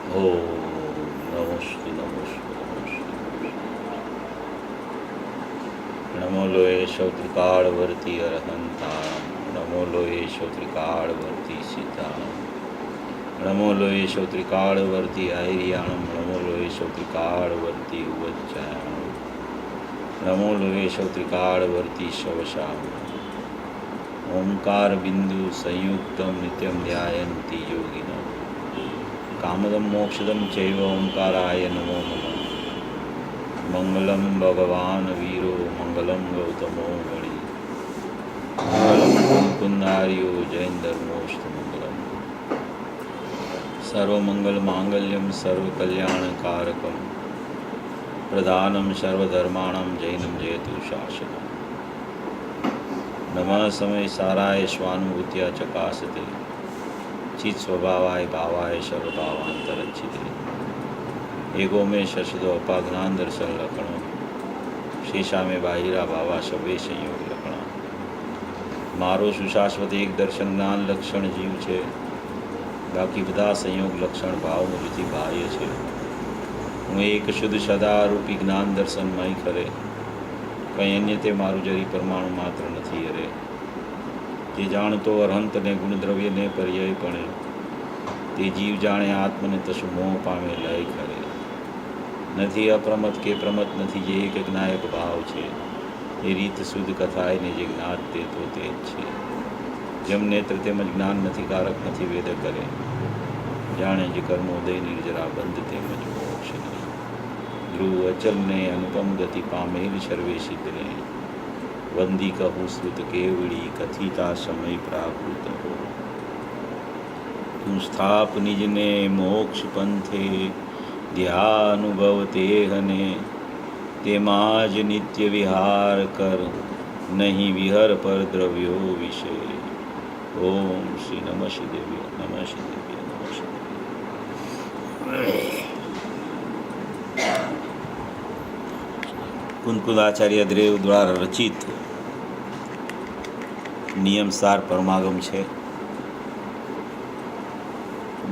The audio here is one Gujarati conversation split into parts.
નમોસ્તુ નમોસ્તુ નમોસ્તુ નમો લોયેશો ત્રિકાળવર્તી અરહંતાણમ નમો લોયેશો ત્રિકાળવર્તી સીતાણમ નમો લોયેશો ત્રિકાળવર્તી આયર્યાણમ નમો લોયેશો ત્રિકાળવર્તી ઉવચ્ચાયણમ નમો લોયેશો ત્રિકાળવર્તી શવશામ ઓમકાર બિંદુ સંયુક્તમ નિત્યમ ધ્યાયંતી યોગિનઃ કામદમ મોક્ષદમ ચૈવ ઓમકારાય નમો નમઃ મંગલમ ભગવાન વીરો મંગલમ ગૌતમો મણિ મંગલમ કુંકુંદાર્યો જૈનધર્મોસ્તુ મંગલમ સર્વમંગલ માંગલ્યમ સર્વકલ્યાણકારકમ પ્રધાનમ સર્વધર્માણમ જૈનમ જયતુ શાસનમ નમઃ સમય સારાય સ્વાનુભૂત્યા ચકાસતે ચિત સ્વભાવાય ભાવાય સર્વભાવાંતરચ્છિતે એગો મેં શશદો અપા જ્ઞાન દર્શન લખણો શેષા મેં બાહિરા ભાવા સભે સંયોગ લખણા મારો સુશાશ્વત એક દર્શન જ્ઞાન લક્ષણ જીવ છે, બાકી બધા સંયોગ લક્ષણ ભાવમૂળથી બાહ્ય છે. હું એક શુદ્ધ સદારૂપી જ્ઞાન દર્શનમય કરે, કંઈ અન્ય તે મારું જરી પરમાણુ માત્ર નથી અરે. જે જાણતો અરહંતને ગુણદ્રવ્યને પર્યાયપણે, તે જીવ જાણે આત્મને તશું મોહ પામે લય કરે. નથી અપ્રમત કે પ્રમત નથી, જે એક જ્ઞાયક ભાવ છે. એ રીત શુદ્ધ કથાયને જે જ્ઞાત તે તો તે જ છે. જેમ નેત્ર તેમજ જ્ઞાન નથી કારક નથી વેદ કરે, જાણે જે કર્મોદય નિર્જરા બંધ તેમજ મોક્ષ નહીં. ધ્રુવ અચલને અનુપમ ગતિ પામેલ સર્વે સિદ્ધને, વંદી કહું શ્રુત કેવડી કથિતા સમય પ્રાકૃત હો. તું સ્થાપ નિજને મોક્ષ પંથે ધ્યાનુભવ તે હને, તેમાં જ નિત્ય વિહાર કર, નહીં વિહર પર દ્રવ્યો વિશે. ઓમ શ્રી નમઃ શિદેવ્ય નમઃ શિદેવ્ય નમઃ શિદેવ્ય. કુંકુલાચાર્ય દેવ દ્વારા રચિત નિયમસાર પરમાગમ છે.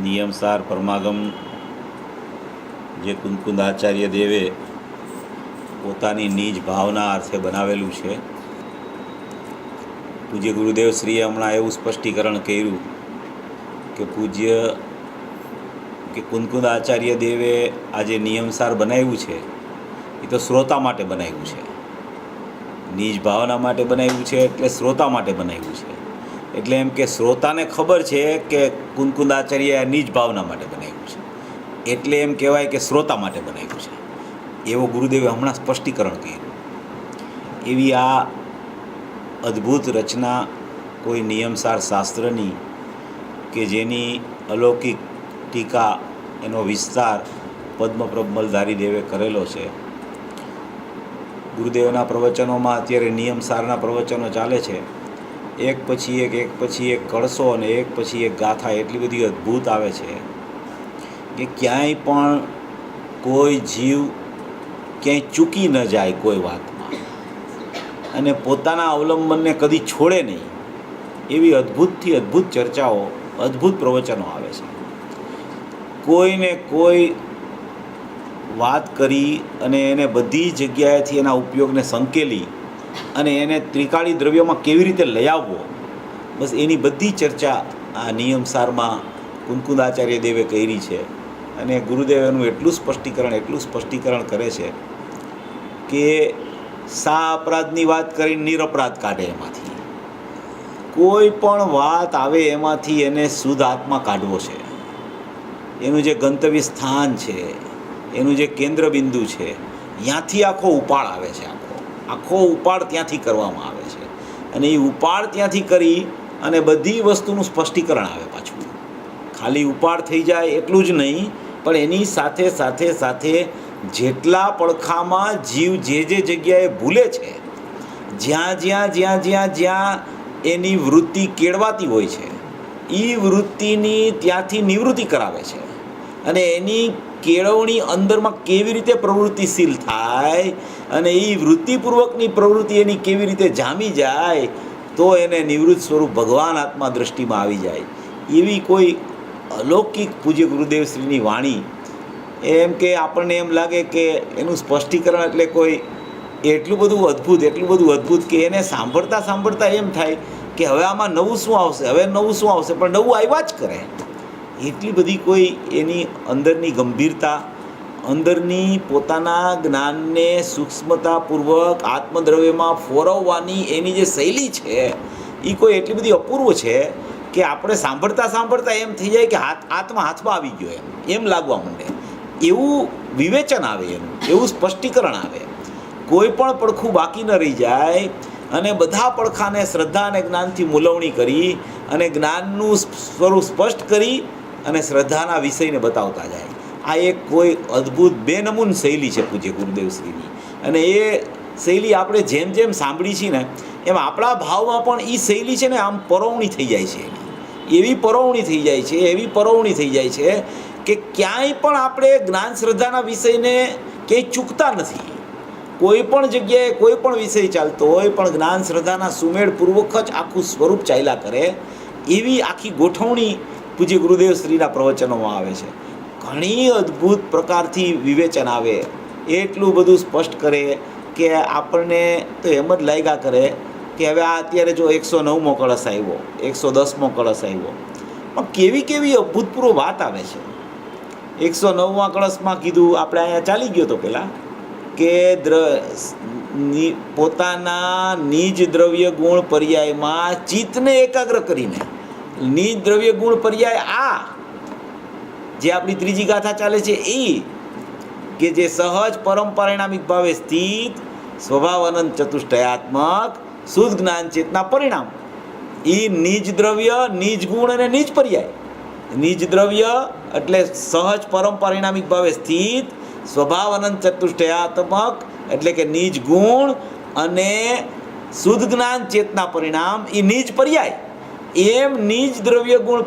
નિયમસાર પરમાગમ જે કુંકુલાચાર્ય દેવે પોતાની નિજ ભાવના અર્થે બનાવેલું છે. પૂજ્ય ગુરુદેવ શ્રીએ હમણાં એવું સ્પષ્ટીકરણ કર્યું કે કુંકુલાચાર્ય દેવે આ જે નિયમસાર બનાવ્યું છે એ તો શ્રોતા માટે બનાવ્યું છે, નિજ ભાવના માટે બનાવ્યું છે, એટલે શ્રોતા માટે બનાવ્યું છે. એટલે એમ કે શ્રોતાને ખબર છે કે કુંકુલાચાર્ય નિજ ભાવના માટે બનાવ્યું છે, એટલે એમ કહેવાય કે શ્રોતા માટે બનાવ્યું છે. એવો ગુરુદેવે હમણાં સ્પષ્ટીકરણ કર્યું. એવી આ અદ્ભુત રચના કોઈ નિયમસાર શાસ્ત્રની કે જેની અલૌકિક ટીકા, એનો વિસ્તાર પદ્મપ્રબમલધારી દેવે કરેલો છે. ગુરુદેવના પ્રવચનોમાં અત્યારે નિયમસારના પ્રવચનો ચાલે છે. એક પછી એક કળશો અને એક પછી એક ગાથા એટલી બધી અદ્ભુત આવે છે કે ક્યાંય પણ કોઈ જીવ ક્યાંય ચૂકી ન જાય કોઈ વાતમાં, અને પોતાના અવલંબનને કદી છોડે નહીં. એવી અદ્ભુતથી અદ્ભુત ચર્ચાઓ, અદ્ભુત પ્રવચનો આવે છે. કોઈને કોઈ વાત કરી અને એને બધી જગ્યાએથી એના ઉપયોગને સંકેલી અને એને ત્રિકાળી દ્રવ્યોમાં કેવી રીતે લઈ આવવો, બસ એની બધી ચર્ચા આ નિયમસારમાં કુંકુલાચાર્ય દેવે કરી છે. અને ગુરુદેવ એનું એટલું સ્પષ્ટીકરણ કરે છે કે સા અપરાધની વાત કરીને નિરપરાધ કાઢે. એમાંથી કોઈ પણ વાત આવે એમાંથી એને શુદ્ધ આત્મા કાઢવો છે. એનું જે ગંતવ્ય સ્થાન છે, એનું જે કેન્દ્ર બિંદુ છે, ત્યાંથી આખો ઉપાડ આવે છે. આખો ઉપાડ ત્યાંથી કરવામાં આવે છે. અને એ ઉપાડ ત્યાંથી કરી અને બધી વસ્તુનું સ્પષ્ટીકરણ આવે પાછું. ખાલી ઉપાડ થઈ જાય એટલું જ નહીં, પણ એની સાથે જેટલા પડખામાં જીવ જે જગ્યાએ ભૂલે છે, જ્યાં એની વૃત્તિ કેળવાતી હોય છે, એ વૃત્તિની ત્યાંથી નિવૃત્તિ કરાવે છે. અને એની કેળવણી અંદરમાં કેવી રીતે પ્રવૃત્તિશીલ થાય અને એ વૃત્તિપૂર્વકની પ્રવૃત્તિ એની કેવી રીતે જામી જાય, તો એને નિવૃત્ત સ્વરૂપ ભગવાન આત્મા દૃષ્ટિમાં આવી જાય. એવી કોઈ અલૌકિક પૂજ્ય ગુરુદેવશ્રીની વાણી એમ કે આપણને એમ લાગે કે એનું સ્પષ્ટીકરણ એટલે કોઈ એટલું બધું અદ્ભુત કે એને સાંભળતા સાંભળતા એમ થાય કે હવે આમાં નવું શું આવશે પણ નવું આવ્યા જ કરે. એટલી બધી કોઈ એની અંદરની ગંભીરતા, અંદરની પોતાના જ્ઞાનને સૂક્ષ્મતાપૂર્વક આત્મદ્રવ્યમાં ફોરવવાની એની જે શૈલી છે એ કોઈ એટલી બધી અપૂર્વ છે કે આપણે સાંભળતા એમ થઈ જાય કે હાથમાં આવી ગયો એમ લાગવા માંડે. એવું વિવેચન આવે, એવું સ્પષ્ટીકરણ આવે, કોઈ પણ પડખું બાકી ન રહી જાય અને બધા પડખાને શ્રદ્ધા અને જ્ઞાનથી મૂલવણી કરી અને જ્ઞાનનું સ્વરૂપ સ્પષ્ટ કરી અને શ્રદ્ધાના વિષયને બતાવતા જાય. આ એક કોઈ અદ્ભુત બેનમૂન શૈલી છે પૂજ્ય ગુરુદેવશ્રીની. અને એ શૈલી આપણે જેમ જેમ સાંભળી છીએ ને એમ આપણા ભાવમાં પણ એ શૈલી છે ને આમ પરોવણી થઈ જાય છે. એવી પરોવણી થઈ જાય છે કે ક્યાંય પણ આપણે જ્ઞાન શ્રદ્ધાના વિષયને ક્યાંય ચૂકતા નથી. કોઈ પણ જગ્યાએ કોઈ પણ વિષય ચાલતો હોય પણ જ્ઞાન શ્રદ્ધાના સુમેળપૂર્વક જ આખું સ્વરૂપ ચાલ્યા કરે એવી આખી ગોઠવણી પૂજ્ય ગુરુદેવશ્રીના પ્રવચનોમાં આવે છે. ઘણી અદ્ભુત પ્રકારથી વિવેચન આવે, એટલું બધું સ્પષ્ટ કરે કે આપણને તો એમ જ લાગ્યા કરે કે હવે આ અત્યારે જો 109મો કળશ આવ્યો, 110મો કળશ આવ્યો, પણ કેવી અભૂતપૂર્વ વાત આવે છે. 109મા કળશમાં કીધું, આપણે અહીંયા ચાલી ગયો તો પહેલાં કે પોતાના નિજ દ્રવ્ય ગુણ પર્યાયમાં ચિત્તને એકાગ્ર કરીને, નિજ દ્રવ્ય ગુણ પર્યાય આ જે આપણી ત્રીજી ગાથા ચાલે છે એ કે જે સહજ પરમ પરિણામિક ભાવે સ્થિત સ્વભાવ અનંત ચતુષ્ટયાત્મક શુદ્ધ જ્ઞાન ચેતના પરિણામ, એ નિજ દ્રવ્ય, નિજ ગુણ અને નિજ પર્યાય. નિજ દ્રવ્ય એટલે સહજ પરમ પરિણામિક ભાવે સ્થિત સ્વભાવ અનંત ચતુષ્ટયાત્મક એટલે કે નિજ ગુણ અને શુદ્ધ જ્ઞાન ચેતના પરિણામ, એ નિજ પર્યાય. એમ નિજ દ્રવ્ય ગુણ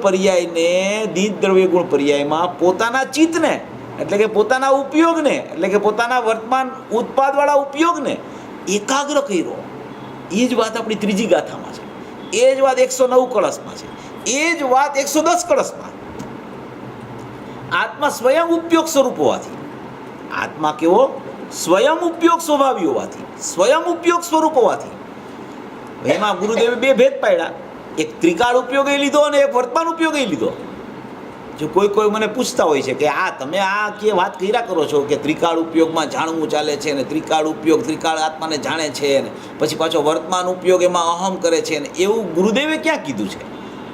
પર્યાયમાં પોતાના ચિત્તને એટલે કે પોતાના ઉપયોગને એટલે કે પોતાના વર્તમાન ઉત્પાદવાળા ઉપયોગને એકાગ્ર કર્યો. એ જ વાત આપણી ત્રીજી ગાથામાં છે, એ જ વાત 109 કળશમાં છે, એ જ વાત 110 કળશમાં. આત્મા સ્વયં ઉપયોગ સ્વરૂપ હોવાથી, આત્મા કેવો સ્વયં ઉપયોગ સ્વભાવી હોવાથી, સ્વયં ઉપયોગ સ્વરૂપ હોવાથી એમાં ગુરુદેવે બે ભેદ પાડ્યા. એક ત્રિકાળ ઉપયોગ લીધો અને એક વર્તમાન ઉપયોગ લીધો. જો કોઈ મને પૂછતા હોય છે કે તમે કે વાત કર્યા કરો છો કે ત્રિકાળ ઉપયોગમાં જાણવું ચાલે છે ને ત્રિકાળ આત્માને જાણે છે ને પછી પાછો વર્તમાન ઉપયોગ એમાં અહમ કરે છે ને એવું ગુરુદેવે ક્યાં કીધું છે?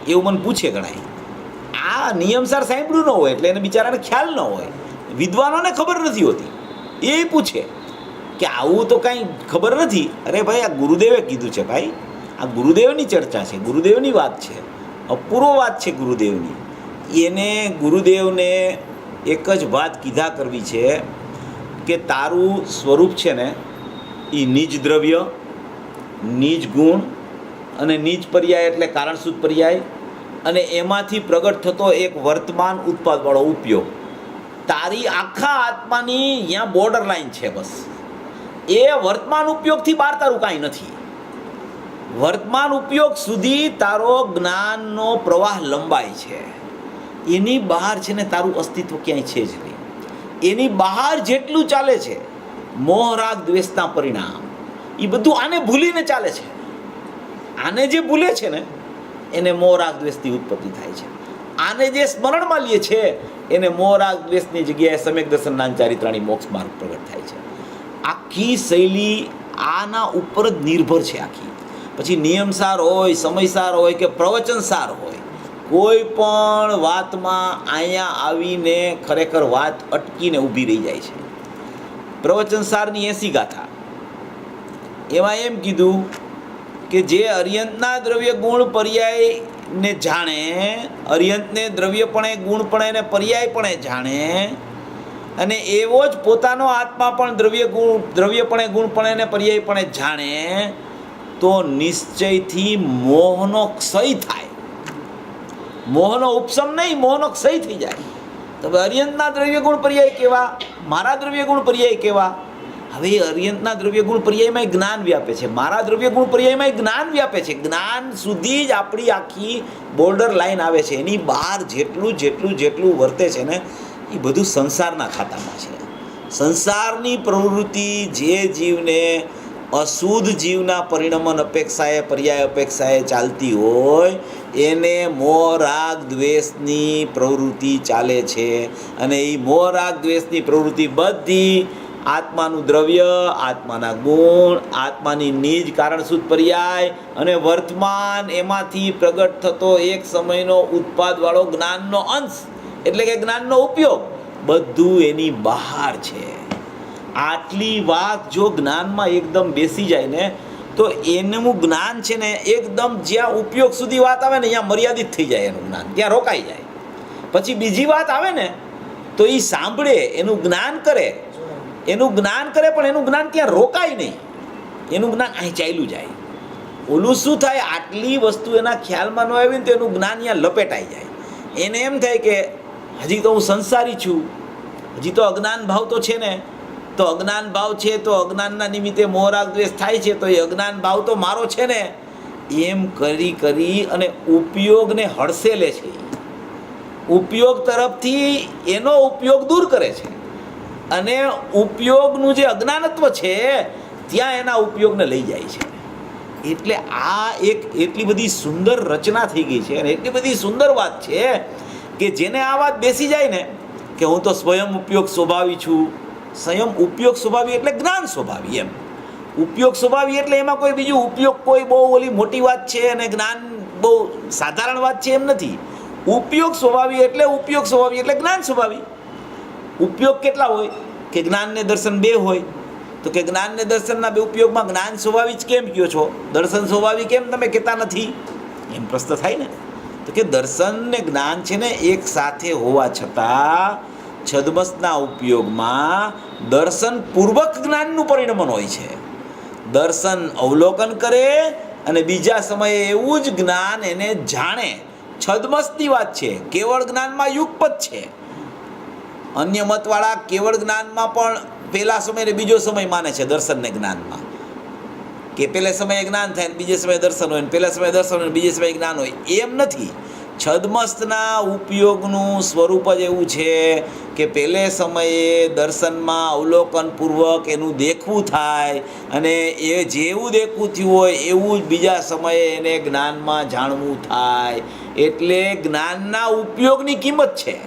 એવું મને પૂછે ઘણાય. આ નિયમસાર સાંભળ્યું ન હોય એટલે એને બિચારાને ખ્યાલ ન હોય, વિદ્વાનોને ખબર નથી હોતી. એ પૂછે કે આવું તો કાંઈ ખબર નથી. અરે ભાઈ, આ ગુરુદેવે કીધું છે ભાઈ, આ ગુરુદેવની ચર્ચા છે, ગુરુદેવની વાત છે, અપૂર્વ વાત છે ગુરુદેવની. એને ગુરુદેવને એક જ વાત કીધા કરવી છે કે તારું સ્વરૂપ છે ને એ નિજ દ્રવ્ય, નિજ ગુણ અને નિજ પર્યાય એટલે કારણ શુદ્ધ પર્યાય અને એમાંથી પ્રગટ થતો એક વર્તમાન ઉત્પાદવાળો ઉપયોગ. તારી આખા આત્માની અહીંયા બોર્ડર લાઈન છે બસ. એ વર્તમાન ઉપયોગથી બહાર તારું કાંઈ નથી. વર્તમાન ઉપયોગ સુધી તારો જ્ઞાનનો પ્રવાહ લંબાય છે. એની બહાર છે ને તારું અસ્તિત્વ ક્યાંય છે જ નહીં. એની બહાર જેટલું ચાલે છે મોહ રાગ દ્વેષના પરિણામ, એ બધું આને ભૂલીને ચાલે છે. આને જે ભૂલે છે ને એને મોહ રાગ દ્વેષની ઉત્પત્તિ થાય છે. આને જે સ્મરણમાં લે છે એને મોહ રાગ દ્વેષની જગ્યાએ સમ્યક દર્શન ચારિત્રાણી મોક્ષ માર્ગ પ્રગટ થાય છે. આખી શૈલી આના ઉપર જ નિર્ભર છે આખી. પછી નિયમસાર હોય, સમયસાર હોય કે પ્રવચનસાર હોય, કોઈ પણ વાતમાં અહીંયા આવીને ખરેખર વાત અટકીને ઊભી રહી જાય છે. પ્રવચનસારની 80 ગાથા એમાં એમ કીધું કે જે અર્યંતના દ્રવ્ય ગુણ પર્યાયને જાણે, અર્યંતને દ્રવ્યપણે ગુણપણે અને પર્યાયપણે જાણે અને એવો જ પોતાનો આત્મા પણ દ્રવ્યપણે ગુણપણે અને પર્યાયપણે જાણે તો નિશ્ચયથી મોહનો ક્ષય થાય. મોહનો ઉપશમ નહીં, મોહનો ક્ષય થઈ જાય. તો અર્યંતના દ્રવ્ય ગુણ પર્યાય કેવા, મારા દ્રવ્ય ગુણ પર્યાય કેવા? હવે અર્યંતના દ્રવ્ય ગુણ પર્યાયમાં જ્ઞાન વ્યાપે છે, મારા દ્રવ્ય ગુણ પર્યાયમાં જ્ઞાન વ્યાપે છે. જ્ઞાન સુધી જ આપણી આખી બોર્ડર લાઈન આવે છે. એની બહાર જેટલું જેટલું જેટલું વર્તે છે ને એ બધું સંસારના ખાતામાં છે. સંસારની પ્રવૃત્તિ જે જીવને અશુદ્ધ જીવના પરિણમન અપેક્ષાએ પર્યાય અપેક્ષાએ ચાલતી હોય એને મોહ રાગ દ્વેષની પ્રવૃત્તિ ચાલે છે. અને એ મોહ રાગ દ્વેષની પ્રવૃત્તિ બધી આત્માનું દ્રવ્ય, આત્માના ગુણ, આત્માની નિજ કારણ શુદ્ધ પર્યાય અને વર્તમાન એમાંથી પ્રગટ થતો એક સમયનો ઉત્પાદવાળો જ્ઞાનનો અંશ એટલે કે જ્ઞાનનો ઉપયોગ બધું એની બહાર છે. આટલી વાત જો જ્ઞાનમાં એકદમ બેસી જાય ને તો એનું જ્ઞાન છે ને એકદમ જ્યાં ઉપયોગ સુધી વાત આવે ને ત્યાં મર્યાદિત થઈ જાય. એનું જ્ઞાન ત્યાં રોકાઈ જાય. પછી બીજી વાત આવે ને તો એ સાંભળે, એનું જ્ઞાન કરે પણ એનું જ્ઞાન ત્યાં રોકાય નહીં. એનું જ્ઞાન અહીં ચાલ્યું જાય. ઓલું શું થાય, આટલી વસ્તુ એના ખ્યાલમાં ન આવી ને તો એનું જ્ઞાન ત્યાં લપેટાઈ જાય. એને એમ થાય કે હજી તો હું સંસારી છું, હજી તો અજ્ઞાન ભાવ તો છે ને, તો અજ્ઞાન ભાવ છે તો અજ્ઞાનના નિમિત્તે મોહરાગ દ્વેષ થાય છે તો એ અજ્ઞાન ભાવ તો મારો છે ને, એમ કરી અને ઉપયોગને હડસેલે છે. ઉપયોગ તરફથી એનો ઉપયોગ દૂર કરે છે અને ઉપયોગનું જે અજ્ઞાનત્વ છે ત્યાં એના ઉપયોગને લઈ જાય છે. એટલે આ એક એટલી બધી સુંદર રચના થઈ ગઈ છે અને એટલી બધી સુંદર વાત છે કે જેને આ વાત બેસી જાય ને કે હું તો સ્વયં ઉપયોગ સ્વભાવી છું. સ્વયં ઉપયોગ સ્વભાવી એટલે જ્ઞાન સ્વભાવી. એમ ઉપયોગ સ્વભાવી એટલે એમાં કોઈ બીજું ઉપયોગ કોઈ બહુ ઓલી મોટી વાત છે અને જ્ઞાન બહુ સાધારણ વાત છે એમ નથી. ઉપયોગ સ્વભાવી એટલે જ્ઞાન સ્વભાવી. ઉપયોગ કેટલા હોય કે જ્ઞાન ને દર્શન બે હોય તો કે જ્ઞાન ને દર્શનના બે ઉપયોગમાં જ્ઞાન સ્વભાવી જ કેમ કહો છો, દર્શન સ્વભાવી કેમ તમે કહેતા નથી, એમ પ્રશ્ન થાય ને. તો કે દર્શન ને જ્ઞાન છે ને એક સાથે હોવા છતાં છદ્મસના ઉપયોગમાં દર્શન પૂર્વક જ્ઞાનનું પરિણમન હોય છે. દર્શન અવલોકન કરે અને બીજા સમયે એવું જ જ્ઞાન એને જાણે. છદ્મસની વાત છે, કેવળ જ્ઞાનમાં યુગપત છે. અન્ય મતવાળા કેવળ જ્ઞાનમાં પણ પહેલા સમય ને બીજો સમય માને છે. દર્શનને જ્ઞાનમાં કે પહેલે સમયે જ્ઞાન થાય ને બીજે સમયે દર્શન હોય, પહેલા સમયે દર્શન હોય બીજે સમયે જ્ઞાન હોય, એમ નથી. છદ્મસના ઉપયોગનું સ્વરૂપ જ એવું છે કે પહેલે સમયે દર્શનમાં અવલોકનપૂર્વક એનું દેખવું થાય અને એ જેવું દેખવું થયું હોય એવું જ બીજા સમયે એને જ્ઞાનમાં જાણવું થાય. એટલે જ્ઞાનના ઉપયોગની કિંમત છે,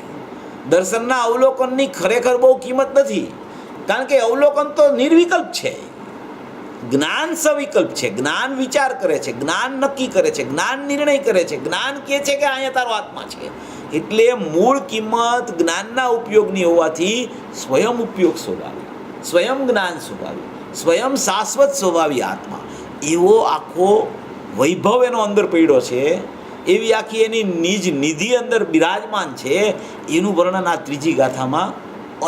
દર્શનના અવલોકનની ખરેખર બહુ કિંમત નથી. કારણ કે અવલોકન તો નિર્વિકલ્પ છે, જ્ઞાન સવિકલ્પ છે. જ્ઞાન વિચાર કરે છે, જ્ઞાન નક્કી કરે છે, જ્ઞાન નિર્ણય કરે છે, જ્ઞાન કહે છે કે અહીંયા તારો આત્મા છે. એટલે મૂળ કિંમત જ્ઞાનના ઉપયોગની હોવાથી સ્વયં ઉપયોગ સ્વભાવી, સ્વયં જ્ઞાન સ્વભાવી, સ્વયં શાશ્વત સ્વભાવી આત્મા એવો આખો વૈભવ એનો અંદર પડ્યો છે. એવી આખી એની નિજ નિધિ અંદર બિરાજમાન છે. એનું વર્ણન આ ત્રીજી ગાથામાં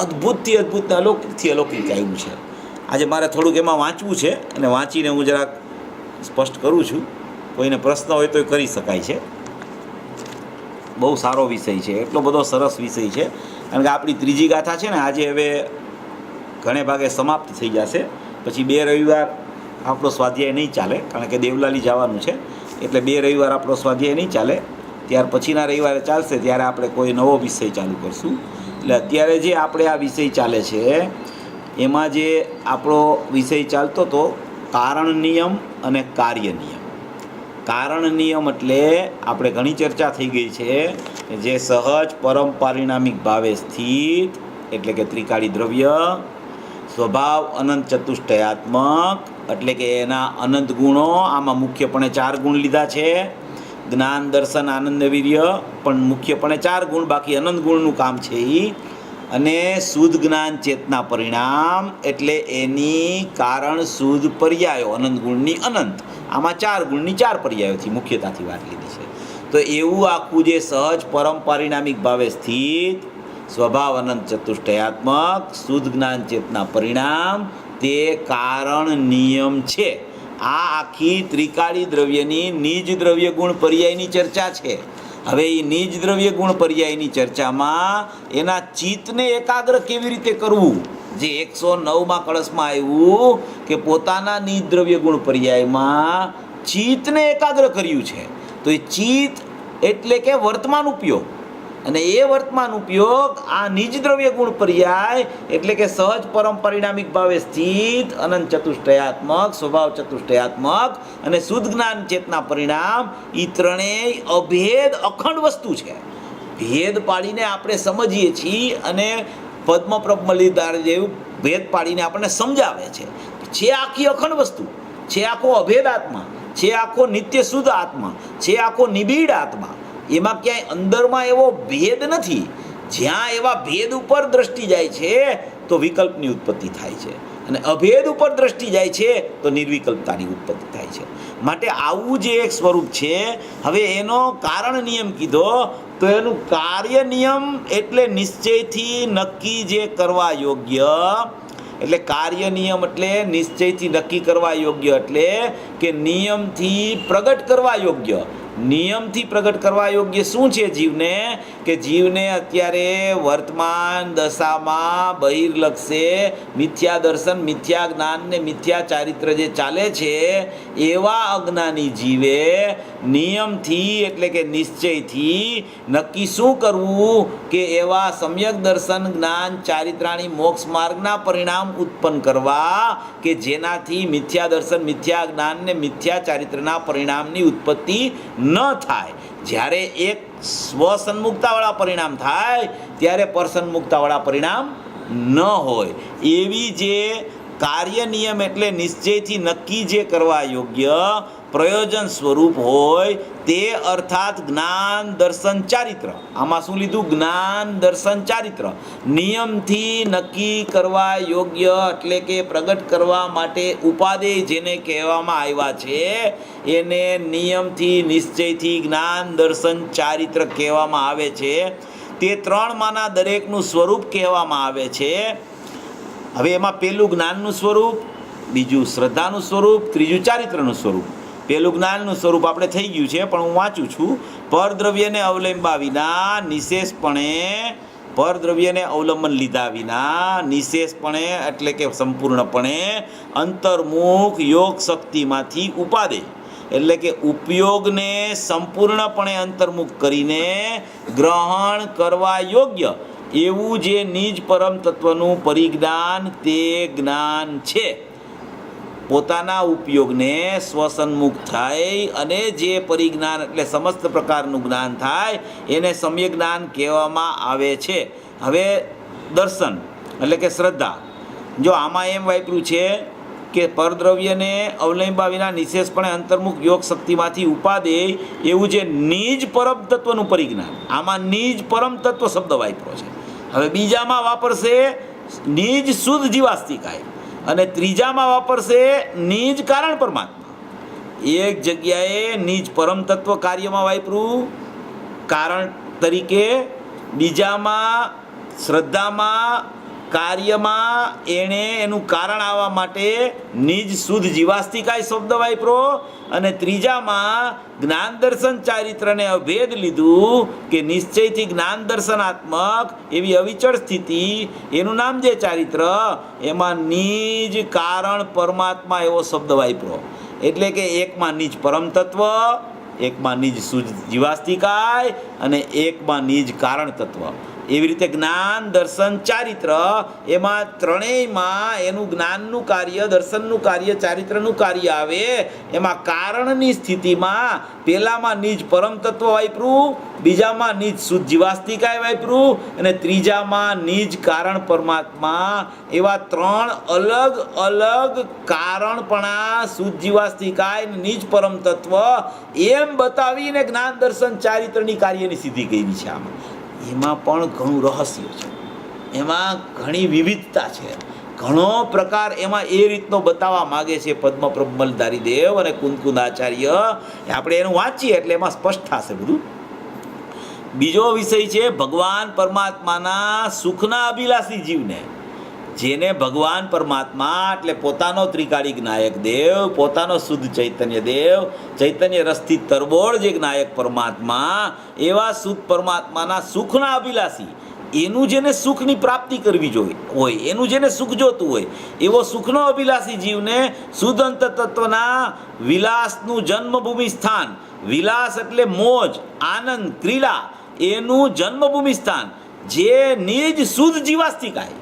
અદ્ભુતથી અદ્ભુત અલૌકિકથી અલૌકિક આવ્યું છે. આજે મારે થોડુંક એમાં વાંચવું છે અને વાંચીને હું જરાક સ્પષ્ટ કરું છું. કોઈને પ્રશ્ન હોય તો એ કરી શકાય છે. બહુ સારો વિષય છે, એટલો બધો સરસ વિષય છે. કારણ કે આપણી ત્રીજી ગાથા છે ને આજે હવે ઘણે ભાગે સમાપ્ત થઈ જશે. પછી 2 રવિવાર આપણો સ્વાધ્યાય નહીં ચાલે, કારણ કે દેવલાલી જવાનું છે. એટલે 2 રવિવાર આપણો સ્વાધ્યાય નહીં ચાલે. ત્યાર પછીના રવિવારે ચાલશે ત્યારે આપણે કોઈ નવો વિષય ચાલુ કરશું. એટલે અત્યારે જે આપણે આ વિષય ચાલે છે એમાં જે આપણો વિષય ચાલતો હતો કારણ નિયમ અને કાર્ય નિયમ. કારણ નિયમ એટલે આપણે ઘણી ચર્ચા થઈ ગઈ છે કે જે સહજ પરમ પારિણામિક ભાવે સ્થિત એટલે કે ત્રિકાળી દ્રવ્ય, સ્વભાવ અનંત ચતુષ્ટયાત્મક એટલે કે એના અનંત ગુણો. આમાં મુખ્યપણે 4 ગુણ લીધા છે, જ્ઞાન દર્શન આનંદ વીર્ય, પણ મુખ્યપણે 4 ગુણ, બાકી અનંત ગુણનું કામ છે એ. અને શુદ્ધ જ્ઞાન ચેતના પરિણામ એટલે એની કારણ શુદ્ધ પર્યાયો, અનંત ગુણની અનંત. આમાં 4 ગુણની 4 પર્યાયોથી મુખ્યતાથી વાત લીધી છે. તો એવું આખું જે સહજ પરમ પારિણામિક ભાવે સ્થિત સ્વભાવ અનંત ચતુષ્ટયાત્મક શુદ્ધ જ્ઞાન ચેતના પરિણામ તે કારણ નિયમ છે. આ આખી ત્રિકાળી દ્રવ્યની નિજ દ્રવ્ય ગુણ પર્યાયની ચર્ચા છે. હવે એ નિજ દ્રવ્ય ગુણ પર્યાયની ચર્ચામાં એના ચિત્તને એકાગ્ર કેવી રીતે કરવું જે 109માં કળશમાં આવ્યું કે પોતાના નિજ દ્રવ્ય ગુણ પર્યાયમાં ચિત્તને એકાગ્ર કર્યું છે. તો એ ચિત્ત એટલે કે વર્તમાન ઉપયોગ, અને એ વર્તમાન ઉપયોગ આ નિજ દ્રવ્ય ગુણ પર્યાય એટલે કે સહજ પરમ પરિણામિક ભાવે સ્થિત અનંત ચતુષ્ટયાત્મક, સ્વભાવ ચતુષ્ટયાત્મક અને શુદ્ધ જ્ઞાન ચેતના પરિણામ, એ ત્રણેય અભેદ અખંડ વસ્તુ છે. ભેદ પાડીને આપણે સમજીએ છીએ અને પદ્મપ્રભ મલિદાર જેવું ભેદ પાડીને આપણને સમજાવે છે આખી અખંડ વસ્તુ છે, આખો અભેદ આત્મા છે, આખો નિત્ય શુદ્ધ આત્મા છે, આખો નિબીડ આત્મા. એમાં ક્યાંય અંદરમાં એવો ભેદ નથી. જ્યાં એવા ભેદ ઉપર દ્રષ્ટિ જાય છે તો વિકલ્પની ઉત્પત્તિ થાય છે, અને અભેદ ઉપર દ્રષ્ટિ જાય છે તો નિર્વિકલ્પતાની ઉત્પત્તિ થાય છે. માટે આવું જે એક સ્વરૂપ છે, હવે એનો કારણ નિયમ કીધો તો એનું કાર્ય નિયમ એટલે નિશ્ચયથી નક્કી જે કરવા યોગ્ય, એટલે કાર્ય નિયમ એટલે નિશ્ચયથી નક્કી કરવા યોગ્ય, એટલે કે નિયમથી પ્રગટ કરવા યોગ્ય. નિયમથી પ્રગટ કરવા યોગ્ય શું છે જીવને? કે જીવને અત્યારે વર્તમાન દશામાં બહિર્લક્ષે મિથ્યા દર્શન, મિથ્યા જ્ઞાન ને મિથ્યા ચારિત્ર જે ચાલે છે, એવા અજ્ઞાની જીવે નિયમથી એટલે કે નિશ્ચયથી નક્કી શું કરવું કે એવા સમ્યક દર્શન, જ્ઞાન, ચારિત્રાણી મોક્ષ માર્ગના પરિણામ ઉત્પન્ન કરવા કે જેનાથી મિથ્યા દર્શન, મિથ્યા જ્ઞાન ને મિથ્યા ચારિત્રના પરિણામની ઉત્પત્તિ ન થાય. જ્યારે એક સ્વસન્મુક્તાવાળા પરિણામ થાય ત્યારે પરસન્મુક્તાવાળા પરિણામ ન હોય. એવી જે કાર્ય નિયમ એટલે નિશ્ચયથી નક્કી જે કરવા યોગ્ય પ્રયોજન સ્વરૂપ હોય તે અર્થાત જ્ઞાન, દર્શન, ચારિત્ર. આમાં શું લીધું? જ્ઞાન, દર્શન, ચારિત્ર. નિયમથી નક્કી કરવા યોગ્ય એટલે કે પ્રગટ કરવા માટે ઉપાદેય જેને કહેવામાં આવ્યા છે એને નિયમથી, નિશ્ચયથી જ્ઞાન, દર્શન, ચારિત્ર કહેવામાં આવે છે. તે ત્રણમાંના દરેકનું સ્વરૂપ કહેવામાં આવે છે. હવે એમાં પહેલું જ્ઞાનનું સ્વરૂપ, બીજું શ્રદ્ધાનું સ્વરૂપ, ત્રીજું ચારિત્રનું સ્વરૂપ. પહેલું જ્ઞાનનું સ્વરૂપ આપણે થઈ ગયું છે, પણ હું વાંચું છું. પરદ્રવ્યને અવલંબા વિના નિશેષપણે, પરદ્રવ્યને અવલંબન લીધા વિના નિશેષપણે એટલે કે સંપૂર્ણપણે અંતર્મુખ યોગ શક્તિમાંથી ઉપાદે એટલે કે ઉપયોગને સંપૂર્ણપણે અંતર્મુખ કરીને ગ્રહણ કરવા યોગ્ય એવું જે નિજ પરમ તત્વનું પરિજ્ઞાન તે જ્ઞાન છે. પોતાના ઉપયોગને સ્વસન્મુખ થાય અને જે પરિજ્ઞાન એટલે સમસ્ત પ્રકારનું જ્ઞાન થાય એને સમ્યક જ્ઞાન કહેવામાં આવે છે. હવે દર્શન એટલે કે શ્રદ્ધા, જો આમાં એમ વાપર્યું છે કે પરદ્રવ્યને અવલંબા વિના નિશેષપણે અંતર્મુખ યોગ શક્તિમાંથી ઉપાદેય એવું જે નિજ પરમ તત્વનું પરિજ્ઞાન, આમાં નિજ પરમ તત્વ શબ્દ વાપર્યો છે. હવે બીજામાં વાપરશે નિજ શુદ્ધ જીવાસ્તિકાય અને ત્રીજામાં વાપરશે નિજ કારણ પરમાત્મા. એક જગ્યાએ નિજ પરમ તત્વ કાર્યમાં વાપર્યું કારણ તરીકે, બીજામાં શ્રદ્ધામાં કાર્યમાં એણે એનું કારણ આવવા માટે નિજ શુદ્ધ જીવાસ્તિકાય શબ્દ વાપરો, અને ત્રીજામાં જ્ઞાન દર્શન ચારિત્રને અભેદ લીધું કે નિશ્ચયથી જ્ઞાન દર્શનાત્મક એવી અવિચળ સ્થિતિ, એનું નામ જે ચારિત્ર, એમાં નિજ કારણ પરમાત્મા એવો શબ્દ વાપરો. એટલે કે એકમાં નિજ પરમ તત્વ, એકમાં નિજ શુદ્ધ જીવાસ્તિકાય અને એકમાં નિજ કારણ તત્વ. એવી રીતે જ્ઞાન, દર્શન, ચારિત્ર એમાં ત્રણેયમાં એનું જ્ઞાનનું કાર્ય, દર્શનનું કાર્ય, ચારિત્રનું કાર્ય આવે. એમાં કારણની સ્થિતિમાં પહેલામાં નિજ પરમ તત્વ વાપરું, બીજામાં નિજ શુદ્ધ જીવાસ્તિકાય વાપરું અને ત્રીજામાં નિજ કારણ પરમાત્મા. એવા ત્રણ અલગ અલગ કારણપણા શુદ્ધ જીવાસ્તિકાય નિજ પરમ તત્વ એમ બતાવીને જ્ઞાન, દર્શન, ચારિત્રની કાર્યની સિદ્ધિ કરી છે. આમાં એમાં પણ ઘણું રહસ્ય છે, એમાં ઘણી વિવિધતા છે, ઘણો પ્રકાર એમાં એ રીતનો બતાવવા માગે છે પદ્મપ્રભ મલધારી દેવ અને કુંદકુંદ આચાર્ય. આપણે એનું વાંચીએ એટલે એમાં સ્પષ્ટ થશે બધું. બીજો વિષય છે ભગવાન પરમાત્માના સુખના અભિલાષી જીવને, જેને ભગવાન પરમાત્મા એટલે પોતાનો ત્રિકાળિક નાયક દેવ, પોતાનો શુદ્ધ ચૈતન્ય દેવ, ચૈતન્ય રસથી તરબોળ જે નાયક પરમાત્મા, એવા શુદ્ધ પરમાત્માના સુખના અભિલાષી એનું જેને સુખની પ્રાપ્તિ કરવી જોઈએ હોય, એનું જેને સુખ જોતું હોય, એવો સુખનો અભિલાષી જીવને શુદ્ધ અંત તત્વના વિલાસનું જન્મભૂમિ સ્થાન, વિલાસ એટલે મોજ, આનંદ, ક્રીડા, એનું જન્મભૂમિ સ્થાન જે નિજ શુદ્ધ જીવાસ્તિકાય.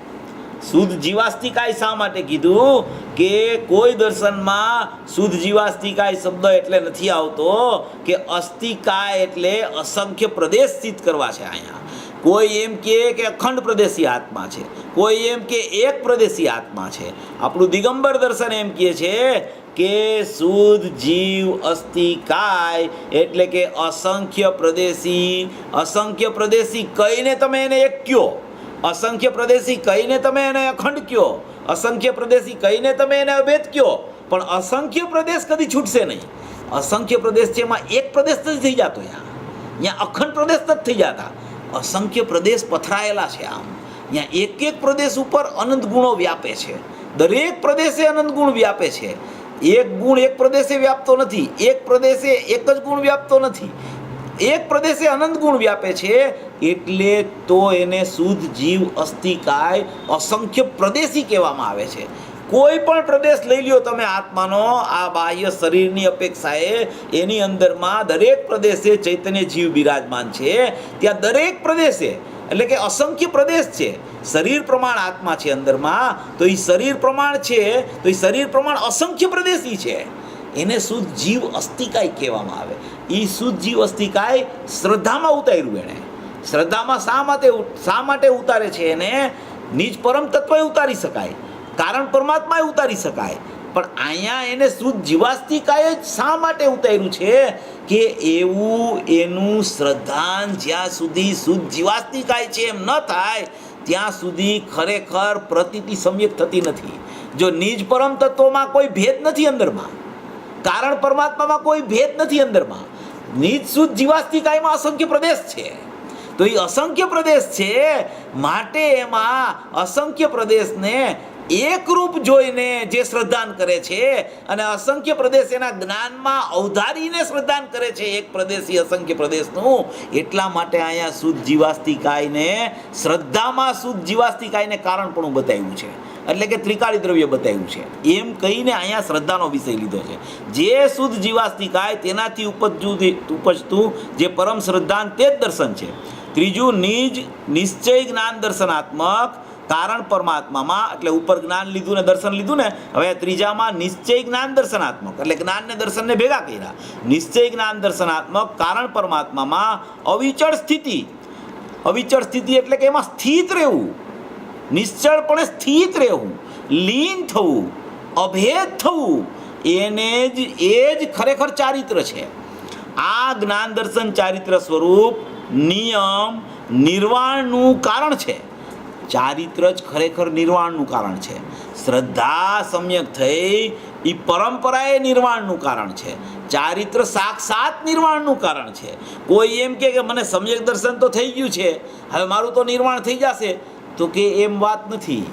શુદ્ધ જીવાસ્તિકાય શા માટે કીધું કે કોઈ દર્શનમાં શુદ્ધ જીવાસ્તિકાય શબ્દ એટલે નથી આવતો કે અસ્તિકાય એટલે અસંખ્ય પ્રદેશ સ્થિત કરવા છે. અહીંયા કોઈ એમ કે અખંડ પ્રદેશી આત્મા છે, કોઈ એમ કે એક પ્રદેશી આત્મા છે. આપણું દિગંબર દર્શન એમ કહે છે કે શુદ્ધ જીવ અસ્તિકાય એટલે કે અસંખ્ય પ્રદેશી કહીને તમે એને એક કયો, અસંખ્ય પ્રદેશી કહીને તમે એને અખંડ કયો, અસંખ્ય પ્રદેશી કહીને તમે એને અભેદ કયો, પણ અસંખ્ય પ્રદેશ કદી છૂટશે નહીં. અસંખ્ય પ્રદેશ છે એમાં એક પ્રદેશ નથી થઈ જતો, અહીંયા અખંડ પ્રદેશ નથી થઈ જતા, અસંખ્ય પ્રદેશ પથરાયેલા છે. આમ ત્યાં એક એક પ્રદેશ ઉપર અનંત ગુણો વ્યાપે છે, દરેક પ્રદેશે અનંત ગુણ વ્યાપે છે. એક ગુણ એક પ્રદેશે વ્યાપતો નથી, એક પ્રદેશે એક જ ગુણ વ્યાપતો નથી, એક પ્રદેશે અનંત ગુણ વ્યાપે છે. એટલે તો એને શુદ્ધ જીવ અસ્તિકાય અસંખ્ય પ્રદેશી કહેવામાં આવે છે. કોઈ પણ પ્રદેશ લઈ લ્યો તમે આત્માનો, આ બાહ્ય શરીરની અપેક્ષાએ એની અંદરમાં દરેક પ્રદેશે ચૈતન્ય જીવ બિરાજમાન છે. ત્યાં દરેક પ્રદેશે એટલે કે અસંખ્ય પ્રદેશ છે. શરીર પ્રમાણ આત્મા છે અંદરમાં, તો એ શરીર પ્રમાણ છે, તો એ શરીર પ્રમાણ અસંખ્ય પ્રદેશી છે. એને શુદ્ધ જીવ અસ્તિકાય કહેવામાં આવે. એ શુદ્ધ જીવ અસ્તિકાય શ્રદ્ધામાં ઉતાર્યું. એણે શ્રદ્ધામાં શા માટે ઉતારે છે? એને નિજ પરમ તત્વએ ઉતારી શકાય, કારણ પરમાત્માએ ઉતારી શકાય, પણ અહીંયા એને શુદ્ધ જીવાસ્તિકાએ જ શા માટે ઉતાર્યું છે કે એવું એનું શ્રદ્ધાન જ્યાં સુધી શુદ્ધ જીવાસ્તિકાય છે એમ ન થાય ત્યાં સુધી ખરેખર પ્રતીતિ સમ્યક થતી નથી. જો નિજ પરમ તત્વમાં કોઈ ભેદ નથી અંદરમાં, કારણ પરમાત્મામાં કોઈ ભેદ નથી અંદરમાં, નિજ શુદ્ધ જીવાસ્તિકાયમાં અસંખ્ય પ્રદેશ છે. તો એ અસંખ્ય પ્રદેશ છે માટે એમાં અસંખ્ય પ્રદેશને એકરૂપ જોઈને જે શ્રદ્ધાન કરે છે અને અસંખ્ય પ્રદેશ એના જ્ઞાનમાં અવધારીને શ્રદ્ધાન કરે છે એક પ્રદેશી અસંખ્ય પ્રદેશનું, એટલા માટે અહીંયા શુદ્ધ જીવાસ્તિકાયને શ્રદ્ધામાં શુદ્ધ જીવાસ્તિકાયને કારણપણું બતાવ્યું છે, એટલે કે ત્રિકાળી દ્રવ્ય બતાવ્યું છે. એમ કહીને અહીંયા શ્રદ્ધાનો વિષય લીધો છે. જે શુદ્ધ જીવાસ્તિકાય તેનાથી ઉપજતું જે પરમ શ્રદ્ધાન તે જ દર્શન છે. ત્રીજું નિશ્ચય જ્ઞાન દર્શનાત્મક કારણ પરમાત્મામાં, એટલે ઉપર જ્ઞાન લીધું ને દર્શન લીધું ને, હવે ત્રીજામાં નિશ્ચય જ્ઞાન દર્શનાત્મક એટલે જ્ઞાન ને દર્શનને ભેગા કર્યા. નિશ્ચય જ્ઞાન દર્શનાત્મક કારણ પરમાત્મામાં અવિચળ સ્થિતિ એટલે કે એમાં સ્થિત રહેવું, નિશ્ચળપણે સ્થિત રહેવું, લીન થવું, અભેદ થવું, એ જ ખરેખર ચારિત્ર છે. આ જ્ઞાન દર્શન ચારિત્ર સ્વરૂપ નિયમ નિર્વાણનું કારણ છે. ચારિત્ર જ ખરેખર નિર્વાણનું કારણ છે. શ્રદ્ધા સમ્યક થઈ એ પરંપરાએ નિર્વાણનું કારણ છે. ચારિત્ર સાક્ષાત નિર્વાણનું કારણ છે. કોઈ એમ કે મને સમ્યક દર્શન તો થઈ ગયું છે, હવે મારું તો નિર્વાણ થઈ જશે, તો કે એમ વાત નથી.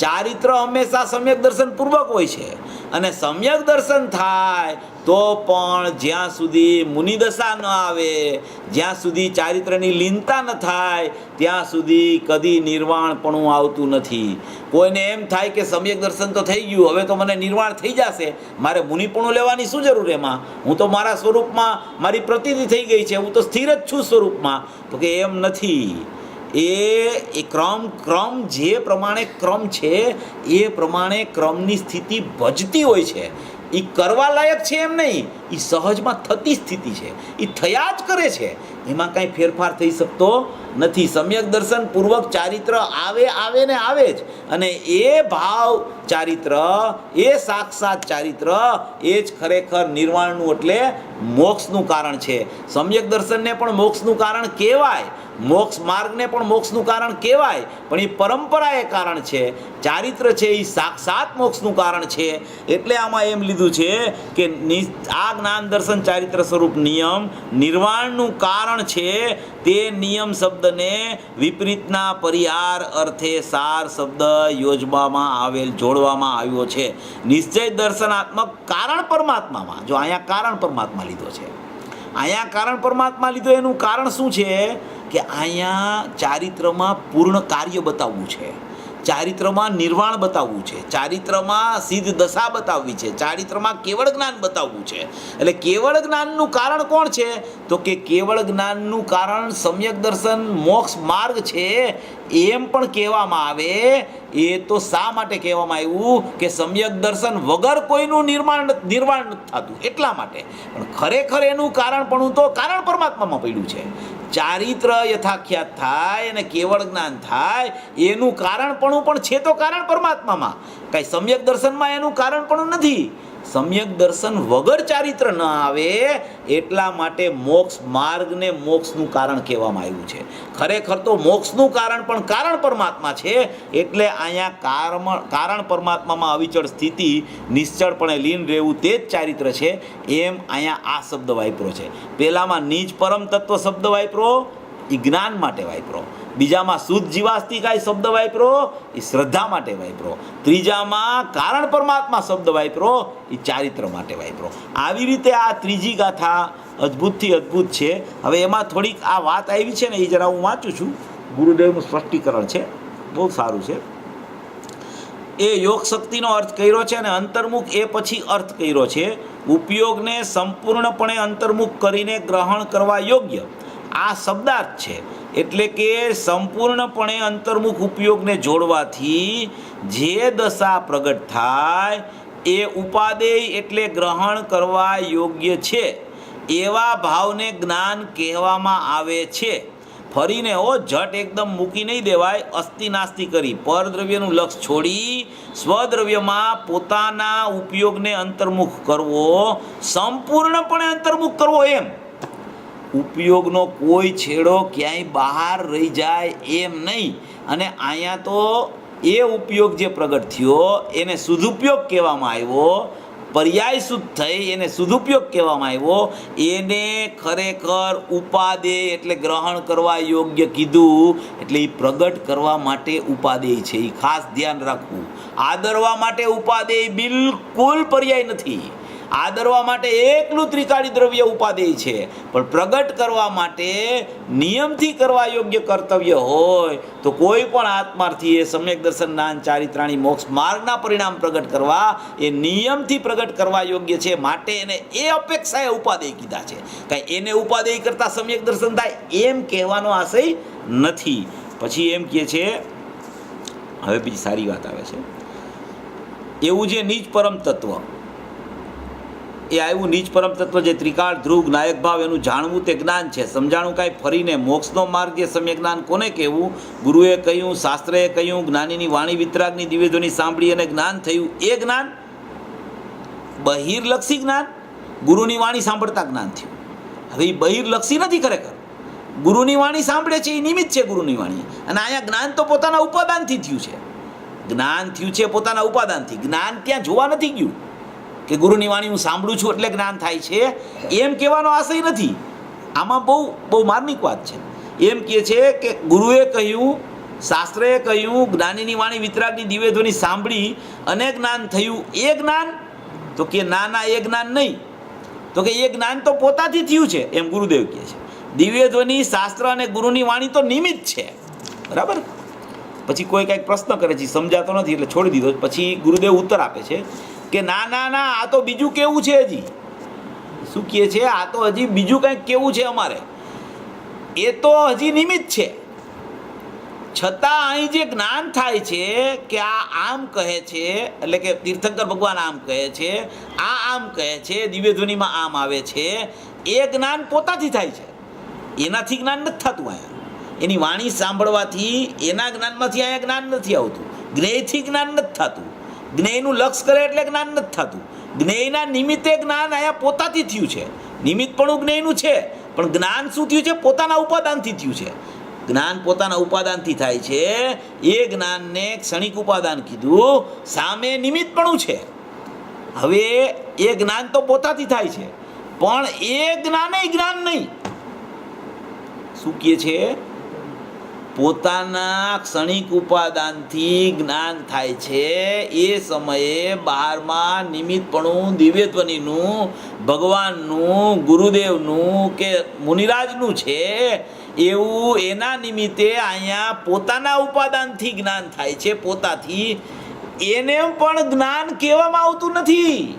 ચારિત્ર હંમેશા સમ્યક દર્શન પૂર્વક હોય છે, અને સમ્યક દર્શન થાય તો પણ જ્યાં સુધી મુનિદશા ન આવે, જ્યાં સુધી ચારિત્રની લીનતા ન થાય, ત્યાં સુધી કદી નિર્વાણપણું આવતું નથી. કોઈને એમ થાય કે સમ્યક દર્શન તો થઈ ગયું, હવે તો મને નિર્વાણ થઈ જશે, મારે મુનિપણું લેવાની શું જરૂર એમાં, હું તો મારા સ્વરૂપમાં મારી પ્રતીતિ થઈ ગઈ છે, હું તો સ્થિર જ છું સ્વરૂપમાં, તો કે એમ નથી. એ ક્રમ જે પ્રમાણે ક્રમ છે એ પ્રમાણે ક્રમની સ્થિતિ ભજતી હોય છે. એ કરવા લાયક છે એમ નહીં, એ સહજમાં થતી સ્થિતિ છે, એ થયા જ કરે છે, એમાં કાંઈ ફેરફાર થઈ શકતો નથી. સમ્યક દર્શન પૂર્વક ચારિત્ર આવે ને આવે જ, અને એ ભાવ ચારિત્ર, એ સાક્ષાત ચારિત્ર એ જ ખરેખર નિર્વાણનું એટલે મોક્ષનું કારણ છે. સમ્યક દર્શનને પણ મોક્ષનું કારણ કહેવાય, મોક્ષ માર્ગને પણ મોક્ષનું કારણ કહેવાય, પણ એ પરંપરા એ કારણ છે. ચારિત્ર છે એ સાક્ષાત મોક્ષનું કારણ છે. એટલે આમાં એમ લીધું છે કે આ જ્ઞાન દર્શન ચારિત્ર સ્વરૂપ નિયમ નિર્વાણનું કારણ છે. તે નિયમ શબ્દને વિપરીતના પરિહાર અર્થે સાર શબ્દ જોડવામાં આવ્યો છે. નિશ્ચય દર્શનાત્મક કારણ પરમાત્મામાં, જો અહીંયા કારણ પરમાત્મા લીધો છે, અહીંયા કારણ પરમાત્મા લીધો, એનું કારણ શું છે કે અહીંયા ચારિત્રમાં પૂર્ણ કાર્ય બતાવવું છે, ચારિત્રમાં નિર્વાણ બતાવવું છે, ચારિત્રમાં સિદ્ધ દશા બતાવવી છે, ચારિત્રમાં કેવળ જ્ઞાન બતાવવું છે. એટલે કેવળ જ્ઞાનનું કારણ કોણ છે? તો કે કેવળ જ્ઞાનનું કારણ સમ્યક દર્શન મોક્ષ માર્ગ છે એમ પણ કહેવામાં આવે. એ તો શા માટે કહેવામાં આવ્યું કે સમ્યક દર્શન વગર કોઈનું નિર્વાણ નથી થતું એટલા માટે. પણ ખરેખર એનું કારણ પણ તો કારણ પરમાત્મામાં પડ્યું છે. ચારિત્ર યથાખ્યાત થાય અને કેવળ જ્ઞાન થાય એનું કારણપણું પણ છે તો કારણ પરમાત્મામાં, કાંઈ સમ્યક દર્શનમાં એનું કારણપણું નથી. સમ્યક દર્શન વગર ચારિત્ર ન આવે એટલા માટે મોક્ષ માર્ગને મોક્ષનું કારણ કહેવામાં આવ્યું છે. ખરેખર તો મોક્ષનું કારણ પણ કારણ પરમાત્મા છે. એટલે અહીંયા કારણ પરમાત્મામાં અવિચળ સ્થિતિ નિશ્ચળપણે લીન રહેવું તે જ ચારિત્ર છે. એમ અહીંયા આ શબ્દ વાપર્યો છે. પહેલામાં નીચ પરમ તત્વ શબ્દ વાપરો એ જ્ઞાન માટે વાપરો, બીજામાં શુદ્ધ જીવાસ્તિકાય શબ્દ વાપરો એ શ્રદ્ધા માટે વાપરો, ત્રીજામાં કારણ પરમાત્મા શબ્દ વાપરો એ ચારિત્ર માટે વાપરો. આવી રીતે આ ત્રીજી ગાથા અદ્ભુતથી અદ્ભુત છે. હવે એમાં થોડીક આ વાત આવી છે ને એ જરા હું વાંચું છું. ગુરુદેવનું સ્પષ્ટીકરણ છે, બહુ સારું છે. એ યોગ શક્તિનો અર્થ કર્યો છે અને અંતર્મુખ એ પછી અર્થ કર્યો છે. ઉપયોગને સંપૂર્ણપણે અંતર્મુખ કરીને ગ્રહણ કરવા યોગ્ય આ શબ્દાર્થ છે. એટલે કે સંપૂર્ણપણે અંતર્મુખ ઉપયોગને જોડવાથી જે દશા પ્રગટ થાય એ ઉપાદેય એટલે ગ્રહણ કરવા યોગ્ય છે એવા ભાવને જ્ઞાન કહેવામાં આવે છે. ફરીને જટ એકદમ મૂકી નહીં દેવાય. અસ્થિ નાસ્તિ કરી પરદ્રવ્યનું લક્ષ છોડી સ્વદ્રવ્યમાં પોતાના ઉપયોગને અંતર્મુખ કરવો, સંપૂર્ણપણે અંતર્મુખ કરવો. એમ ઉપયોગનો કોઈ છેડો ક્યાંય બહાર રહી જાય એમ નહીં. અને અહીંયા તો એ ઉપયોગ જે પ્રગટ થયો એને સદુપયોગ કહેવામાં આવ્યો, પર્યાય શુદ્ધ થઈ એને સદુપયોગ કહેવામાં આવ્યો. એને ખરેખર ઉપાદેય એટલે ગ્રહણ કરવા યોગ્ય કીધું. એટલે એ પ્રગટ કરવા માટે ઉપાદેય છે, એ ખાસ ધ્યાન રાખવું. આદરવા માટે ઉપાદેય બિલકુલ પર્યાય નથી. આદરવા માટે એકલું ત્રિકાળી દ્રવ્ય ઉપાદેય છે, પણ પ્રગટ કરવા માટે નિયમથી કરવા યોગ્ય કર્તવ્ય હોય તો કોઈ પણ આત્માર્થી એ સમ્યક દર્શન જ્ઞાન ચારિત્રાણી મોક્ષ માર્ગના પરિણામ પ્રગટ કરવા એ નિયમથી પ્રગટ કરવા યોગ્ય છે. માટે એને એ અપેક્ષાએ ઉપાદેય કીધા છે. કાંઈ એને ઉપાદેય કરતાં સમ્યક દર્શન થાય એમ કહેવાનો આશય નથી. પછી એમ કહે છે, હવે બીજી સારી વાત આવે છે, એવું જે નીચ પરમ તત્વ એ આવ્યું. નીચ પરમ તત્વ જે ત્રિકાળ ધ્રુવ નાયક ભાવ એનું જાણવું તે જ્ઞાન છે. સમજાણું કાંઈ ફરીને મોક્ષનો માર્ગ જે સમ્યક જ્ઞાન કોને કહેવું? ગુરુએ કહ્યું, શાસ્ત્રએ કહ્યું, જ્ઞાનીની વાણી વિતરાગની દિવ્યધ્વનિ સાંભળી અને જ્ઞાન થયું એ જ્ઞાન બહિર્લક્ષી જ્ઞાન, ગુરુની વાણી સાંભળતા જ્ઞાન થયું. હવે એ બહિર્લક્ષી નથી, ખરેખર ગુરુની વાણી સાંભળે છે એ નિમિત્ત છે ગુરુની વાણી. અને અહીંયા જ્ઞાન તો પોતાના ઉપાદાનથી થયું છે. જ્ઞાન થયું છે પોતાના ઉપાદાનથી. જ્ઞાન ત્યાં જોવા નથી ગયું કે ગુરુની વાણી હું સાંભળું છું એટલે જ્ઞાન થાય છે એમ કહેવાનો આશય નથી. આમાં બહુ માર્મિક વાત છે. એમ કહે છે કે ગુરુએ કહ્યું, શાસ્ત્રએ કહ્યું, જ્ઞાનીની વાણી વિતરાગની દિવ્યધ્વનિ સાંભળી અને જ્ઞાન થયું એ જ્ઞાન? તો કે ના એ જ્ઞાન નહીં. તો કે એ જ્ઞાન તો પોતાથી થયું છે એમ ગુરુદેવ કહે છે. દિવ્યધ્વનિ શાસ્ત્ર અને ગુરુની વાણી તો નિમિત્ત છે, બરાબર. પછી કોઈ કંઈક પ્રશ્ન કરે છે, સમજાતો નથી એટલે છોડી દીધો. પછી ગુરુદેવ ઉત્તર આપે છે કે ના આ તો બીજું કેવું છે. હજી શું કહે છે? આ તો હજી બીજું કંઈક કેવું છે અમારે. એ તો હજી નિમિત્ત છે. છતાં અહીં જે જ્ઞાન થાય છે કે આ આમ કહે છે, એટલે કે તીર્થંકર ભગવાન આમ કહે છે, આ આમ કહે છે, દિવ્યધ્વનિમાં આમ આવે છે, એ જ્ઞાન પોતાથી થાય છે. એનાથી જ્ઞાન નથી થતું. અહીંયા એની વાણી સાંભળવાથી એના જ્ઞાનમાંથી અહીંયા જ્ઞાન નથી આવતું. જ્ઞેયથી જ્ઞાન નથી થતું. જ્ઞેયનું લક્ષ કરે એટલે જ્ઞાન નથી થતું. જ્ઞેયના નિમિત્તે જ્ઞાન અહીંયા પોતાથી થયું છે. નિમિત્તપણું જ્ઞેયનું છે, પણ જ્ઞાન શું થયું છે? પોતાના ઉપાદાનથી થયું છે. જ્ઞાન પોતાના ઉપાદાનથી થાય છે. એ જ્ઞાનને ક્ષણિક ઉપાદાન કીધું, સામે નિમિત્તપણું છે. હવે એ જ્ઞાન તો પોતાથી થાય છે, પણ એ જ્ઞાન નહીં. શું કહે છે? પોતાના ક્ષણિક ઉપાદાનથી જ્ઞાન થાય છે. એ સમયે બહારમાં નિમિત્તપણું દિવ્યધ્વનિનું, ભગવાનનું, ગુરુદેવનું કે મુનિરાજનું છે. એવું એના નિમિત્તે અહીંયા પોતાના ઉપાદાનથી જ્ઞાન થાય છે, પોતાથી. એને પણ જ્ઞાન કહેવામાં આવતું નથી,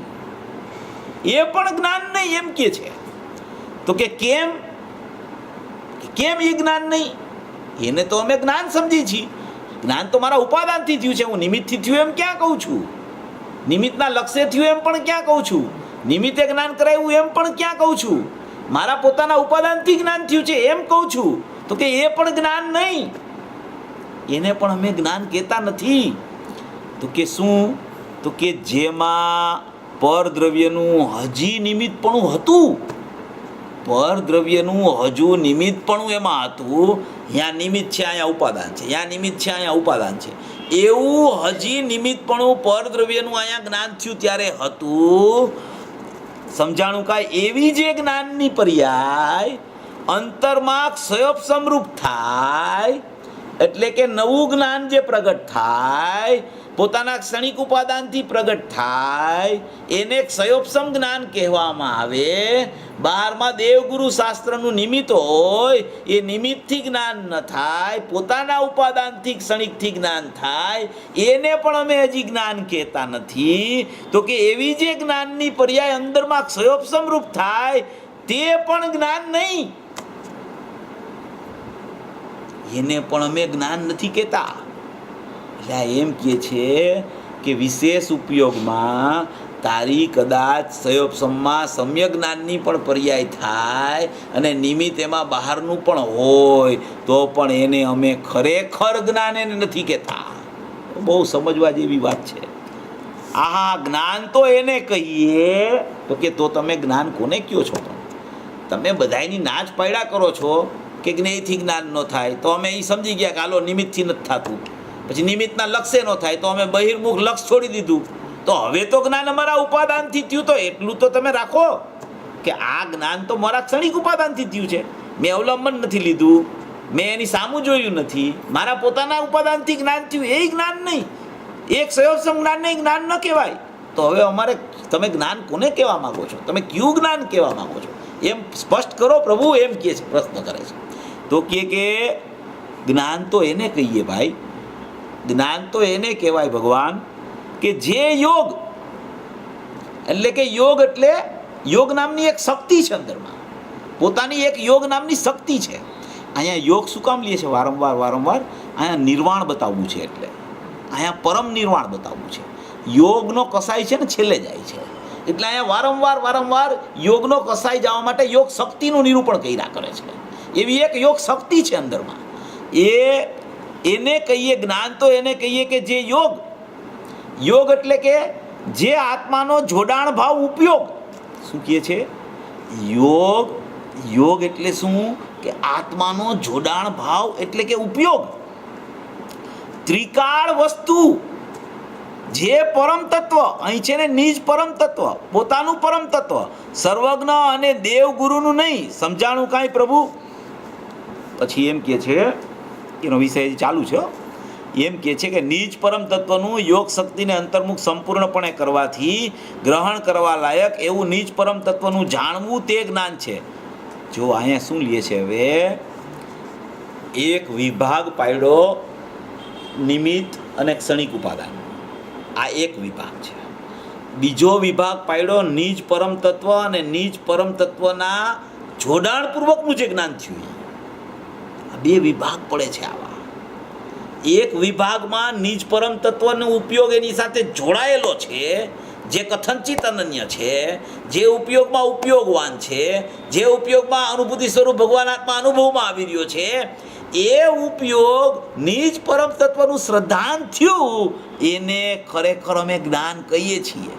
એ પણ જ્ઞાન નહીં એમ કે છે. તો કે કેમ એ જ્ઞાન નહીં? એને તો અમે જ્ઞાન સમજી છીએ. જ્ઞાન તો મારા ઉપાદાનથી થયું છે, હું નિમિત્તથી થયું એમ ક્યાં કહું છું? નિમિત્તના લક્ષ્ય થયું એમ પણ ક્યાં કહું છું? નિમિત્તે જ્ઞાન કરાવ્યું એમ પણ ક્યાં કહું છું? મારા પોતાના ઉપાદાનથી જ્ઞાન થયું છે એમ કહું છું. તો કે એ પણ જ્ઞાન નહીં, એને પણ અમે જ્ઞાન કહેતા નથી. તો કે શું? તો કે જેમાં પરદ્રવ્યનું હજી નિમિત્તપણું હતું, પરદ્રવ્યનું હજુ નિમિત્તપણું એમાં હતું. અહીંયા નિમિત્ત છે, અહીંયા ઉપાદાન છે, અહીંયા નિમિત્ત છે, અહીંયા ઉપાદાન છે. એવું હજી નિમિત્તપણું પરદ્રવ્યનું અહીંયા જ્ઞાન થયું ત્યારે હતું. સમજાણું કાંઈ? એવી જે જ્ઞાનની પર્યાય અંતરમાં ક્ષયોપ સમરૂપ થાય, એટલે કે નવું જ્ઞાન જે પ્રગટ થાય, પોતાના ક્ષણિક ઉપાદાનથી પ્રગટ થાય, એને ક્ષયોપસમ જ્ઞાન કહેવામાં આવે. બહારમાં દેવગુરુ શાસ્ત્રનું નિમિત્ત હોય, એ નિમિત્તથી જ્ઞાન ન થાય, પોતાના ઉપાદાનથી ક્ષણિકથી જ્ઞાન થાય, એને પણ અમે હજી જ્ઞાન કહેતા નથી. તો કે એવી જે જ્ઞાનની પર્યાય અંદરમાં ક્ષયોપસમ રૂપ થાય, તે પણ જ્ઞાન નહીં, એને પણ અમે જ્ઞાન નથી કહેતા. એટલે એમ કહે છે કે વિશેષ ઉપયોગમાં તારી કદાચ સયોપસમમાં સમ્યક જ્ઞાનની પણ પર્યાય થાય અને નિમિત્ત એમાં બહારનું પણ હોય, તો પણ એને અમે ખરેખર જ્ઞાન એને નથી કહેતા. બહુ સમજવા જેવી વાત છે. આ જ્ઞાન તો એને કહીએ, તો કે તો તમે જ્ઞાન કોને કહો છો? તમે બધાની નાચ પાડ્યા કરો છો કે જ્ઞેયથી જ્ઞાન ન થાય, તો અમે એ સમજી ગયા કે હાલો નિમિત્તથી નથી થતું. પછી નિમિત્તના લક્ષ્ય ન થાય તો અમે બહિર્મુખ લક્ષ છોડી દીધું. તો હવે તો જ્ઞાન અમારા ઉપાદાનથી થયું, તો એટલું તો તમે રાખો કે આ જ્ઞાન તો મારા ક્ષણિક ઉપાદાનથી થયું છે. મેં અવલંબન નથી લીધું, મેં એની સામું જોયું નથી, મારા પોતાના ઉપાદાનથી જ્ઞાન થયું, એ જ્ઞાન નહીં. એક સયોપસમ જ્ઞાનને જ્ઞાન ન કહેવાય. તો હવે અમારે તમે જ્ઞાન કોને કહેવા માંગો છો? તમે કયું જ્ઞાન કહેવા માંગો છો? એમ સ્પષ્ટ કરો પ્રભુ, એમ કહે છે, પ્રશ્ન કરે છે. તો કે જ્ઞાન તો એને કહીએ ભાઈ, જ્ઞાન તો એને કહેવાય ભગવાન કે જે યોગ, એટલે કે યોગ એટલે યોગ નામની એક શક્તિ છે અંદરમાં, પોતાની એક યોગ નામની શક્તિ છે. અહીંયા યોગ શું કામ લે છે વારંવાર? અહીંયા નિર્વાણ બતાવવું છે, એટલે અહીંયા પરમ નિર્વાણ બતાવવું છે. યોગનો કસાય છે ને છેલ્લે જાય છે, એટલે અહીંયા વારંવાર યોગનો કસાય જવા માટે યોગ શક્તિનું નિરૂપણ કર્યા કરે છે. એવી એક યોગ શક્તિ છે અંદરમાં, એને કહીએ જ્ઞાન. તો એને કહીએ કે જે યોગ એટલે કે જે આત્માનો જોડાણ ભાવ ઉપયોગ. શું કહે છે? યોગ એટલે શું? કે આત્માનો જોડાણ ભાવ એટલે કે ઉપયોગ. ત્રિકાળ વસ્તુ, જે પરમ તત્વ અહીં છે ને, નિજ પરમ તત્વ, પોતાનું પરમ તત્વ, સર્વજ્ઞ અને દેવગુરુનું નહીં. સમજાણું કાંઈ પ્રભુ? પછી એમ કહે છે, એનો વિષય ચાલુ છે, એમ કહે છે કે નિજ પરમ તત્વનું યોગ શક્તિને અંતર્મુખ સંપૂર્ણપણે કરવાથી ગ્રહણ કરવા લાયક એવું નિજ પરમ તત્વનું જાણવું તે જ્ઞાન છે. જો અહીંયા શું લે છે? હવે એક વિભાગ પાડ્યો નિમિત્ત અને ક્ષણિક ઉપાદાન, આ એક વિભાગ છે. બીજો વિભાગ પાડ્યો નિજ પરમ તત્વ અને નિજ પરમ તત્વના જોડાણપૂર્વકનું જે જ્ઞાન થયું. બે વિભાગ પડે છે આવા. એક વિભાગમાં નિજ પરમ તત્વનો ઉપયોગ એની સાથે જોડાયેલો છે, જે કથનચિત અનન્ય છે, જે ઉપયોગમાં ઉપયોગવાન છે, જે ઉપયોગમાં અનુભૂતિ સ્વરૂપ ભગવાન આત્મા અનુભવમાં આવી રહ્યો છે. એ ઉપયોગ નિજ પરમ તત્વનું શ્રદ્ધાન થયું, એને ખરેખર અમે જ્ઞાન કહીએ છીએ.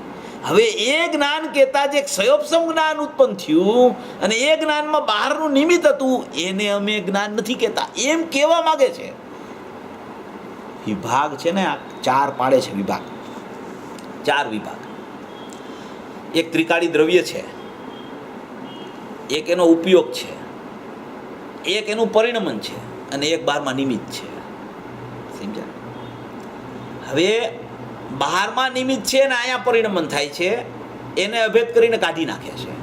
હવે એ જ્ઞાન કહેતા જે ક્ષયોપસમ જ્ઞાન ઉત્પન્ન થયું અને એ જ્ઞાનમાં બહારનું નિમિત્ત હતું, એને અમે જ્ઞાન નથી કહેતા, એમ કહેવા માંગે છે. વિભાગ છે ને, આ ચાર પાડે છે વિભાગ, ચાર વિભાગ. એક ત્રિકાળી દ્રવ્ય છે, એક એનો ઉપયોગ છે, એક એનું પરિણમન છે, અને એક બહારમાં નિમિત્ત છે. સમજ્યા? હવે બહારમાં નિમિત્ત છે ને અહીંયા પરિણમન થાય છે, એને અભેદ કરીને કાઢી નાખે છે.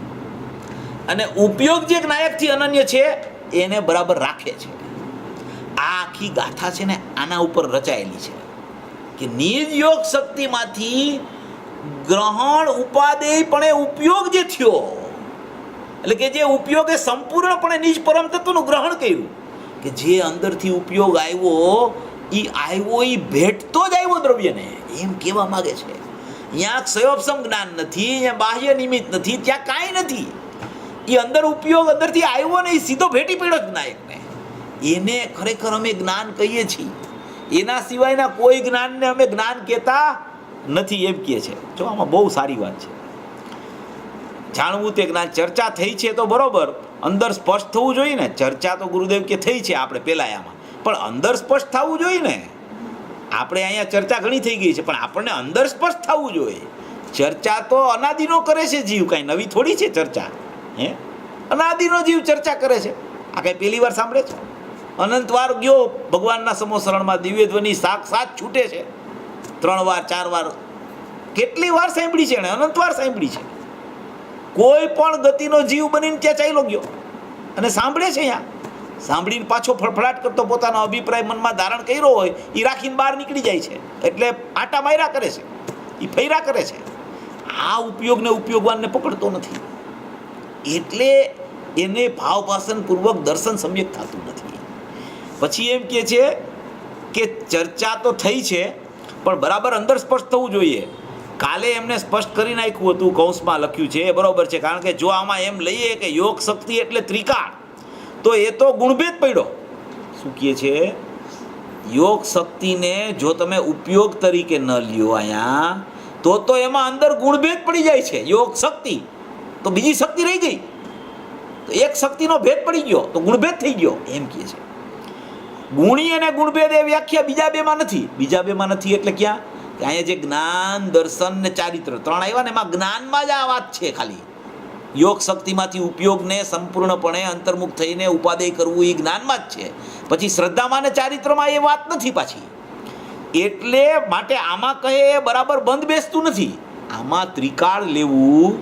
અને ઉપયોગ જે નાયકથી અનન્ય છે, એને બરાબર રાખે છે. આ આખી ગાથા છે ને આના ઉપર રચાયેલી છે કે નિજ યોગ શક્તિમાંથી ગ્રહણ ઉપાદેય પણ એ ઉપયોગ જે થયો, એટલે કે જે ઉપયોગ એ સંપૂર્ણપણે નિજ પરમ તત્વનું ગ્રહણ કર્યું, કે જે અંદરથી ઉપયોગ આવ્યો એ ભેટતો જ આવ્યો દ્રવ્યને, એમ કહેવા માંગે છે. અહીંયા ક્ષયોપસમ જ્ઞાન નથી, અહીંયા બાહ્ય નિમિત્ત નથી, ત્યાં કાંઈ નથી. એ અંદર ઉપયોગ અંદરથી આવ્યો ને એ સીધો ભેટી પડ્યો જ નાયકને. એને ખરેખર અમે જ્ઞાન કહીએ છીએ. એના સિવાયના કોઈ જ્ઞાનને અમે જ્ઞાન કહેતા નથી, એમ કહે છે. જો આમાં બહુ સારી વાત છે. જાણવું તે જ્ઞાન. ચર્ચા થઈ છે તો બરોબર, અંદર સ્પષ્ટ થવું જોઈએ ને. ચર્ચા તો ગુરુદેવ કે થઈ છે આપણે પહેલા આમાં, પણ અંદર સ્પષ્ટ થવું જોઈએ ને. આપણે અહીંયા ચર્ચા ઘણી થઈ ગઈ છે, પણ આપણને અંદર સ્પષ્ટ થવું જોઈએ. ચર્ચા તો અનાદિનો કરે છે જીવ, કાંઈ નવી થોડી છે ચર્ચા. અનાદિનો જીવ ચર્ચા કરે છે. આ કાંઈ પહેલી વાર સાંભળે છે? અનંતવાર ગયો ભગવાનના સમોસરણમાં, દિવ્ય ધ્વનિ સાક્ષાત છૂટે છે. 3 વાર 4 વાર, કેટલી વાર સાંભળી છે એને? અનંતવાર સાંભળી છે. કોઈ પણ ગતિનો જીવ બનીને ત્યાં ચાલ્યો ગયો અને સાંભળે છે. અહીંયા સાંભળીને પાછો ફફડાટ કરતો પોતાનો અભિપ્રાય મનમાં ધારણ કર્યો હોય એ રાખીને બહાર નીકળી જાય છે. એટલે આટા માર્યા કરે છે, એ ફૈરા કરે છે. આ ઉપયોગને ઉપયોગવાનને પકડતો નથી, એટલે એને ભાવભાષણપૂર્વક દર્શન સમ્યક થતું નથી. પછી એમ કહે છે કે ચર્ચા તો થઈ છે, પણ બરાબર અંદર સ્પષ્ટ થવું જોઈએ. કાલે એમને સ્પષ્ટ કરી નાખ્યું હતું, કૌંસમાં લખ્યું છે, એ બરાબર છે. કારણ કે જો આમાં એમ લઈએ કે યોગ શક્તિ એટલે ત્રિકાળ, તો એ તો ગુણભેદ પડ્યો. શું કહે છે? યોગ શક્તિને જો તમે ઉપયોગ તરીકે ન લ્યો અહીંયા, તો એમાં અંદર ગુણભેદ પડી જાય છે. યોગ શક્તિ તો બીજી શક્તિ રહી ગઈ, તો એક શક્તિનો ભેદ પડી ગયો, તો ગુણભેદ થઈ ગયો, એમ કહે છે. ગુણી અને ગુણભેદ એ વ્યાખ્યા બીજા બેમાં નથી. બીજા બેમાં નથી એટલે ક્યાં? કે અહીંયા જે જ્ઞાન, દર્શન ને ચારિત્ર 3 આવ્યા ને, એમાં જ્ઞાનમાં જ આ વાત છે. ખાલી યોગ શક્તિમાંથી ઉપયોગને સંપૂર્ણપણે અંતર્મુખ થઈને ઉપાદેય કરવું એ જ્ઞાનમાં જ છે. પછી શ્રદ્ધામાં ને ચારિત્રમાં એ વાત નથી પાછી. એટલે માટે આમાં કહે બરાબર બંધ બેસતું નથી. આમાં ત્રિકાળ લેવું,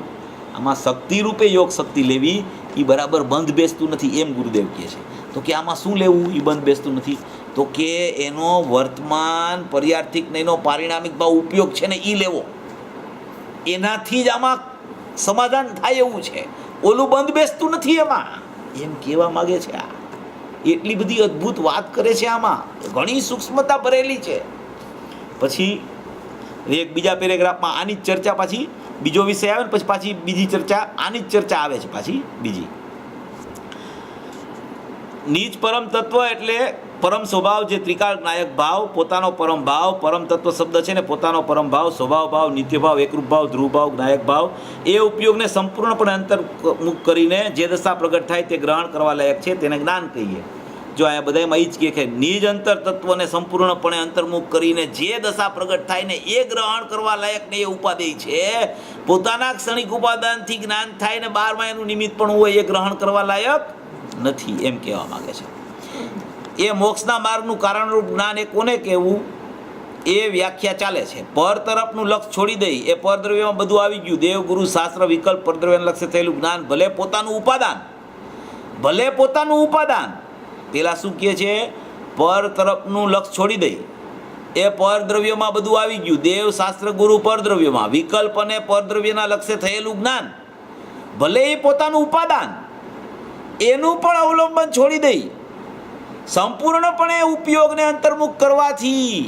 આમાં શક્તિ રૂપે યોગ શક્તિ લેવી, એ બરાબર બંધ બેસતું નથી, એમ ગુરુદેવ કહે છે. તો કે આમાં શું લેવું એ બંધ બેસતું નથી? તો કે એનો વર્તમાન પર્યાર્થિક ને એનો પારિણામિક ભાવ ઉપયોગ છે ને એ લેવો, એનાથી જ આમાં સમાધાન થાય એવું છે. ઓલું બંધ બેસતું નથી એમાં, એમ કહેવા માગે છે. આ એટલી બધી અદ્ભુત વાત કરે છે, આમાં ઘણી સૂક્ષ્મતા ભરેલી છે. પછી એક બીજા પેરેગ્રાફમાં આની જ ચર્ચા, પાછી બીજો વિષય આવે ને પછી પાછી બીજી ચર્ચા, આની જ ચર્ચા આવે છે પાછી બીજી. નિજ પરમ તત્વ એટલે પરમ સ્વભાવ, જે ત્રિકાળ નાયક ભાવ, પોતાનો પરમ ભાવ. પરમ તત્વ શબ્દ છે ને, પોતાનો પરમ ભાવ, સ્વભાવ ભાવ, નિત્ય ભાવ, એકરૂપ ભાવ, ધ્રુવ ભાવ, નાયક ભાવ, એ ઉપયોગને સંપૂર્ણપણે અંતર્મુખ કરીને જે દશા પ્રગટ થાય તે ગ્રહણ કરવા લાયક છે, તેને જ્ઞાન કહીએ. જો અહીંયા બધામાં એ જ કહે કે નિજ અંતર તત્વને સંપૂર્ણપણે અંતર્મુખ કરીને જે દશા પ્રગટ થાય ને એ ગ્રહણ કરવા લાયક ને એ ઉપાદેય છે. પોતાના ક્ષણિક ઉપાદાનથી જ્ઞાન થાય ને 12માં એનું નિમિત્ત પણ હોય, એ ગ્રહણ કરવા લાયક નથી, એમ કહેવા માંગે છે. એ મોક્ષના માર્ગનું કારણરૂપ જ્ઞાન એ કોને કહેવું, એ વ્યાખ્યા ચાલે છે. પર તરફનું લક્ષ છોડી દઈ, એ પરદ્રવ્યમાં બધું આવી ગયું. દેવ, ગુરુ, શાસ્ત્ર, વિકલ્પ, પરદ્રવ્યના લક્ષ્ય થયેલું જ્ઞાન, ભલે પોતાનું ઉપાદાન. પેલા શું કહે છે? પર તરફનું લક્ષ છોડી દઈ, એ પરદ્રવ્યમાં બધું આવી ગયું. દેવ, શાસ્ત્ર, ગુરુ, પરદ્રવ્યમાં, વિકલ્પ અને પરદ્રવ્યના લક્ષ્ય થયેલું જ્ઞાન, ભલે એ પોતાનું ઉપાદાન, એનું પણ અવલંબન છોડી દઈ સંપૂર્ણપણે ઉપયોગને અંતર્મુખ કરવાથી,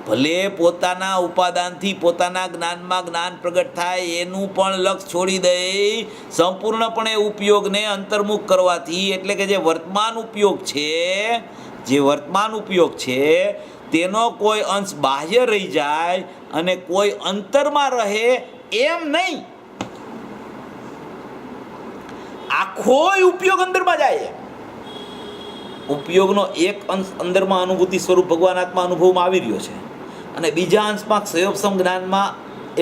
ભલે પોતાના ઉપાદાનથી પોતાના જ્ઞાનમાં જ્ઞાન પ્રગટ થાય, એનું પણ લક્ષ છોડી દઈ સંપૂર્ણપણે ઉપયોગને અંતર્મુખ કરવાથી, એટલે કે જે વર્તમાન ઉપયોગ છે તેનો કોઈ અંશ બાહ્ય રહી જાય અને કોઈ અંતરમાં રહે એમ નહીં. આખો ઉપયોગ અંદરમાં જાય. ઉપયોગનો એક અંશ અંદરમાં અનુભૂતિ સ્વરૂપ ભગવાન આત્મા અનુભવમાં આવી રહ્યો છે, અને બીજા અંશમાં ક્ષયોપસમ જ્ઞાનમાં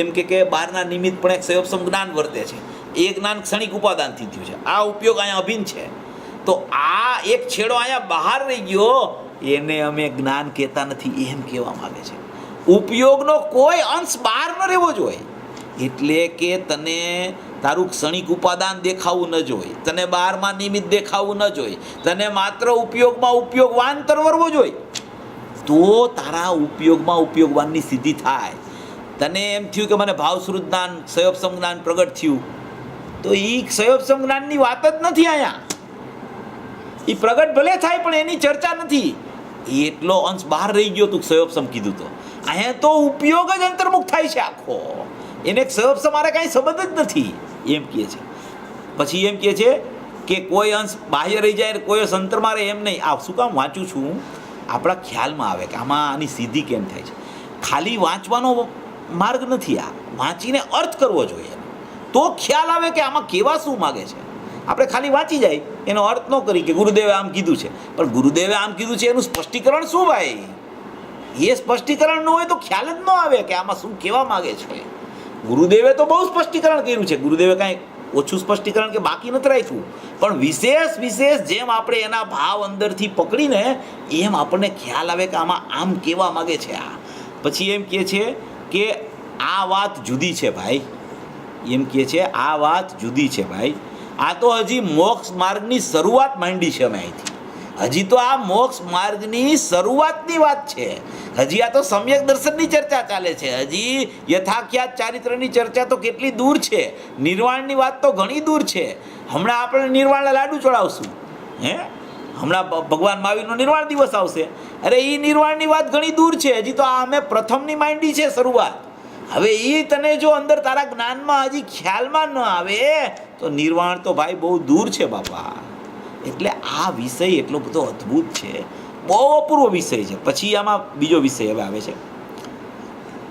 એમ કે બહારના નિમિત્ત પણ એક ક્ષયોપસમ જ્ઞાન વર્તે છે. એ જ્ઞાન ક્ષણિક ઉપાદાનથી થયું છે. આ ઉપયોગ અહીંયા અભિન્ન છે. તો આ એક છેડો અહીંયા બહાર રહી ગયો, એને અમે જ્ઞાન કહેતા નથી, એમ કહેવા માંગે છે. ઉપયોગનો કોઈ અંશ બહાર ન રહેવો જોઈએ. એટલે કે તને તારું ક્ષણિક ઉપાદાન દેખાવું ન જોઈએ, તને બહારમાં નિમિત્ત દેખાવું ન જોઈએ, તને માત્ર ઉપયોગમાં ઉપયોગવાન તરવરવો જોઈએ, તો તારા ઉપયોગમાં ઉપયોગવાનની સિદ્ધિ થાય. તને એમ થયું કે મને ભાવશ્રુત જ્ઞાન ક્ષયોપસમ જ્ઞાન પ્રગટ થયું, તો એ ક્ષયોપસમ જ્ઞાનની વાત જ નથી અહીંયા. એ પ્રગટ ભલે થાય પણ એની ચર્ચા નથી. એટલો અંશ બહાર રહી ગયો તું ક્ષયોપસમ કીધું તો. અહીંયા તો ઉપયોગ જ અંતર્મુખ થાય છે આખો, એને ક્ષયોપસમ મારે કાંઈ સંબંધ જ નથી એમ કહે છે. પછી એમ કહે છે કે કોઈ અંશ બાહ્ય રહી જાય, કોઈ અંશ અંતરમાં રહે, એમ નહીં. આ શું કામ વાંચું છું, આપણા ખ્યાલમાં આવે કે આમાં આની સિદ્ધિ કેમ થાય છે. ખાલી વાંચવાનો માર્ગ નથી, આ વાંચીને અર્થ કરવો જોઈએ, તો ખ્યાલ આવે કે આમાં કેવા શું માગે છે. આપણે ખાલી વાંચી જાય, એનો અર્થ ન કરી કે ગુરુદેવે આમ કીધું છે, પણ ગુરુદેવે આમ કીધું છે એનું સ્પષ્ટીકરણ શું ભાઈ? એ સ્પષ્ટીકરણ ન હોય તો ખ્યાલ જ ન આવે કે આમાં શું કહેવા માગે છે. ગુરુદેવે તો બહુ સ્પષ્ટીકરણ કર્યું છે, ગુરુદેવે કાંઈ ઓછું સ્પષ્ટીકરણ કે બાકી નથી રાખ્યું, પણ વિશેષ જેમ આપણે એના ભાવ અંદરથી પકડીને એમ આપણને ખ્યાલ આવે કે આમાં આમ કહેવા માગે છે આ. પછી એમ કહે છે કે આ વાત જુદી છે ભાઈ, એમ કહે છે આ વાત જુદી છે ભાઈ. આ તો હજી મોક્ષ માર્ગની શરૂઆત માંડી છે અમે અહીંથી. હજી તો આ મોક્ષ માર્ગની શરૂઆતની વાત છે. હજી આ તો સમ્યક દર્શનની ચર્ચા ચાલે છે. હજી યથાખ્યાત ચારિત્રની ચર્ચા તો કેટલી દૂર છે, નિર્વાણની વાત તો ઘણી દૂર છે. હમણાં આપણે નિર્વાણના લાડુ ચડાવશું, હમણાં ભગવાન મહાવીરનો નિર્વાણ દિવસ આવશે. અરે એ નિર્વાણની વાત ઘણી દૂર છે. હજી તો આ અમે પ્રથમની માંડી છે શરૂઆત. હવે એ તને જો અંદર તારા જ્ઞાનમાં હજી ખ્યાલમાં ન આવે તો નિર્વાણ તો ભાઈ બહુ દૂર છે બાપા. એટલે આ વિષય એટલો બધો અદ્ભુત છે, બહુ અપૂર્વ વિષય છે. પછી આમાં બીજો વિષય હવે આવે છે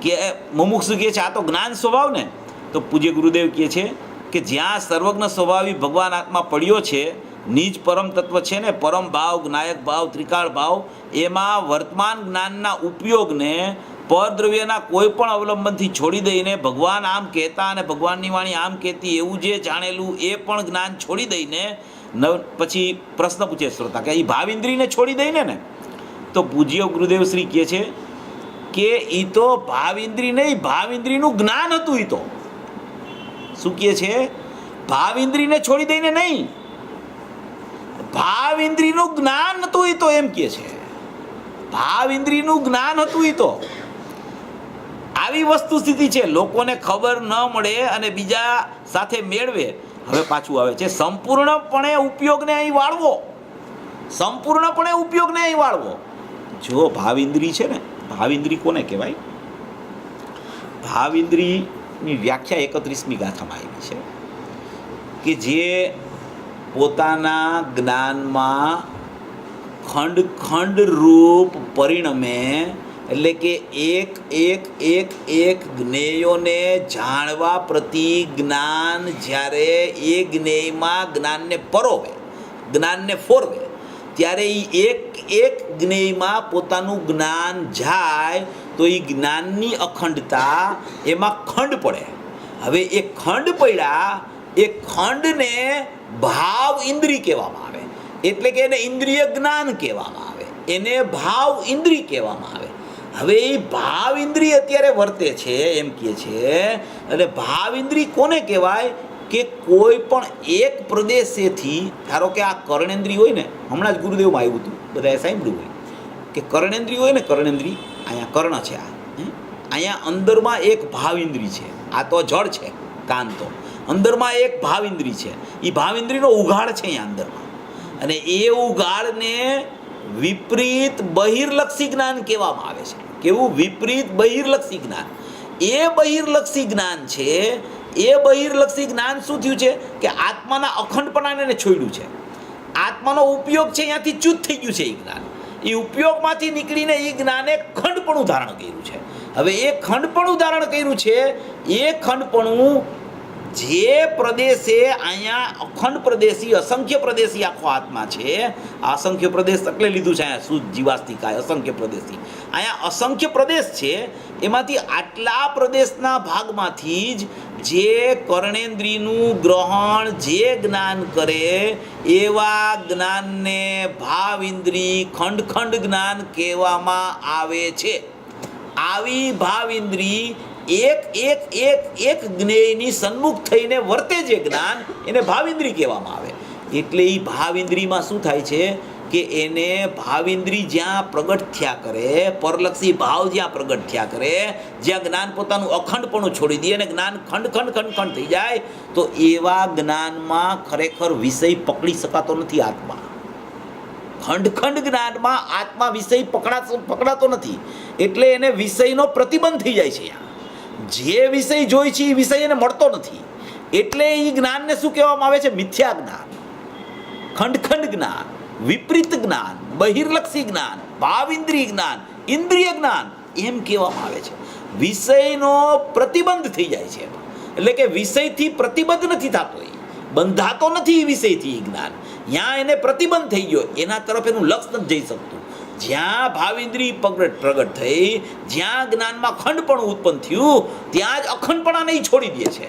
કે મુમુક્ષુ કહે છે આ તો જ્ઞાન સ્વભાવ ને, તો પૂજ્ય ગુરુદેવ કહે છે કે જ્યાં સર્વજ્ઞ સ્વભાવી ભગવાન આત્મા પડ્યો છે, નિજ પરમ તત્વ છે ને, પરમ ભાવ, જ્ઞાયક ભાવ, ત્રિકાળ ભાવ, એમાં વર્તમાન જ્ઞાનના ઉપયોગને પરદ્રવ્યના કોઈ પણ અવલંબનથી છોડી દઈને ભગવાન આમ કહેતા અને ભગવાનની વાણી આમ કહેતી એવું જે જાણેલું એ પણ જ્ઞાન છોડી દઈને પછી પ્રશ્ન પૂછે શ્રોતા કે એ ભાવ ઇન્દ્રિયને છોડી દઈને ને, તો પૂજ્ય ગુરુદેવ શ્રી કહે છે કે એ તો ભાવ ઇન્દ્રિય નહીં, ભાવ ઇન્દ્રિયનું જ્ઞાન હતું. એ તો શું કહે છે? ભાવ ઇન્દ્રિયને છોડી દઈને નહીં, ભાવ ઇન્દ્રિયનું જ્ઞાન હતું. એ તો એમ કહે છે ભાવ ઇન્દ્રિયનું જ્ઞાન હતું. એ તો આવી વસ્તુ સ્થિતિ છે, લોકોને ખબર ન મળે અને બીજા સાથે મેળવે. હવે પાછું આવે છે સંપૂર્ણપણે ઉપયોગને અહીં વાળવો, સંપૂર્ણપણે ઉપયોગને અહીં વાળવો. જો ભાવ ઇન્દ્રિય છે ને, ભાવ ઇન્દ્રિય કોને કહેવાય? ભાવ ઇન્દ્રિયની વ્યાખ્યા 31મી ગાથામાં આવી છે કે જે પોતાના જ્ઞાનમાં ખંડ ખંડ રૂપ પરિણમે, એટલે કે એક જ્ઞેયોને જાણવા પ્રતિ જ્ઞાન જ્યારે એ જ્ઞેયમાં જ્ઞાનને પરોવે, જ્ઞાનને ફોરવે, ત્યારે એ એક જ્ઞેયમાં પોતાનું જ્ઞાન જાય તો એ જ્ઞાનની અખંડતા, એમાં ખંડ પડે. હવે એ ખંડ પડ્યા, એ ખંડને ભાવ ઇન્દ્રિય કહેવામાં આવે. એટલે કે એને ઇન્દ્રિય જ્ઞાન કહેવામાં આવે, એને ભાવ ઇન્દ્રિય કહેવામાં આવે. હવે એ ભાવ ઇન્દ્રિય અત્યારે વર્તે છે એમ કહે છે. એટલે ભાવ ઇન્દ્રિય કોને કહેવાય? કે કોઈ પણ એક પ્રદેશેથી, ધારો કે આ કર્ણેન્દ્રિય હોય ને, હમણાં જ ગુરુદેવમાં આવ્યું હતું, બધાએ સાંભળ્યું હોય કે કર્ણેન્દ્રિય હોય ને, કર્ણેન્દ્રિય અહીંયા કર્ણ છે, અહીંયા અંદરમાં એક ભાવ ઇન્દ્રિય છે. આ તો જળ છે, કાન તો અંદરમાં એક ભાવ ઇન્દ્રિય છે. એ ભાવ ઇન્દ્રિયનો ઉઘાડ છે અહીંયા અંદરમાં, અને એ ઉઘાડને વિપરીત બહિર્લક્ષી જ્ઞાન કહેવામાં આવે છે. કેવું? વિપરીત બહિર્લક્ષી જ્ઞાન. એ બહિર્લક્ષી જ્ઞાન છે. એ બહિર્લક્ષી જ્ઞાન શું થયું છે કે આત્માના અખંડપણાને છોડ્યું છે. આત્માનો ઉપયોગ છે અહીંયાથી ચ્યુત થઈ ગયું છે. એ જ્ઞાન એ ઉપયોગમાંથી નીકળીને એ જ્ઞાને ખંડપણું ધારણ કર્યું છે. હવે એ ખંડપણું ધારણ કર્યું છે, એ ખંડપણું જે પ્રદેશે અહીંયા અખંડ પ્રદેશી, અસંખ્ય પ્રદેશી આખો આત્મા છે. આ અસંખ્ય પ્રદેશ એટલે લીધું છે અહીંયા શુદ્ધ જીવાસ્તિકાય, અસંખ્ય પ્રદેશી. અહીંયા અસંખ્ય પ્રદેશ છે, એમાંથી આટલા પ્રદેશના ભાગમાંથી જ જે કર્ણેન્દ્રિયનું ગ્રહણ જે જ્ઞાન કરે એવા જ્ઞાનને ભાવ ઇન્દ્રિય ખંડ જ્ઞાન કહેવામાં આવે છે. આવી ભાવ ઇન્દ્રિય એક એક એક એક જ્ઞેયની સન્મુખ થઈને વર્તે જે જ્ઞાન એને ભાવિન્દ્રિય કહેવામાં આવે. એટલે એ ભાવિન્દ્રિયમાં શું થાય છે કે એને ભાવિન્દ્રિય જ્યાં પ્રગટ થયા કરે, પરલક્ષી ભાવ જ્યાં પ્રગટ થયા કરે, જ્યાં જ્ઞાન પોતાનું અખંડપણું છોડી દે અને જ્ઞાન ખંડ ખંડ ખંડ ખંડ થઈ જાય, તો એવા જ્ઞાનમાં ખરેખર વિષય પકડી શકાતો નથી. આત્મા ખંડ ખંડ જ્ઞાનમાં આત્મા વિષય પકડાતો નથી. એટલે એને વિષયનો પ્રતિબંધ થઈ જાય છે. જે વિષય જોઈ છે એ વિષય એને મળતો નથી. એટલે એ જ્ઞાનને શું કહેવામાં આવે છે? મિથ્યા જ્ઞાન, ખંડ જ્ઞાન, વિપરીત જ્ઞાન, બહિર્લક્ષી જ્ઞાન, ભાવિન્દ્રિય જ્ઞાન, ઇન્દ્રિય જ્ઞાન એમ કહેવામાં આવે છે. વિષયનો પ્રતિબંધ થઈ જાય છે. એટલે કે વિષયથી પ્રતિબંધ નથી થતો, બંધાતો નથી વિષયથી જ્ઞાન. ત્યાં એને પ્રતિબંધ થઈ ગયો, એના તરફ એનું લક્ષ નથી જઈ શકતું. જ્યાં ભાવિન્દ્રિય પ્રગટ થઈ, જ્યાં જ્ઞાનમાં ખંડપણું ઉત્પન્ન થયું, ત્યાં જ અખંડપણાને છોડી દે છે.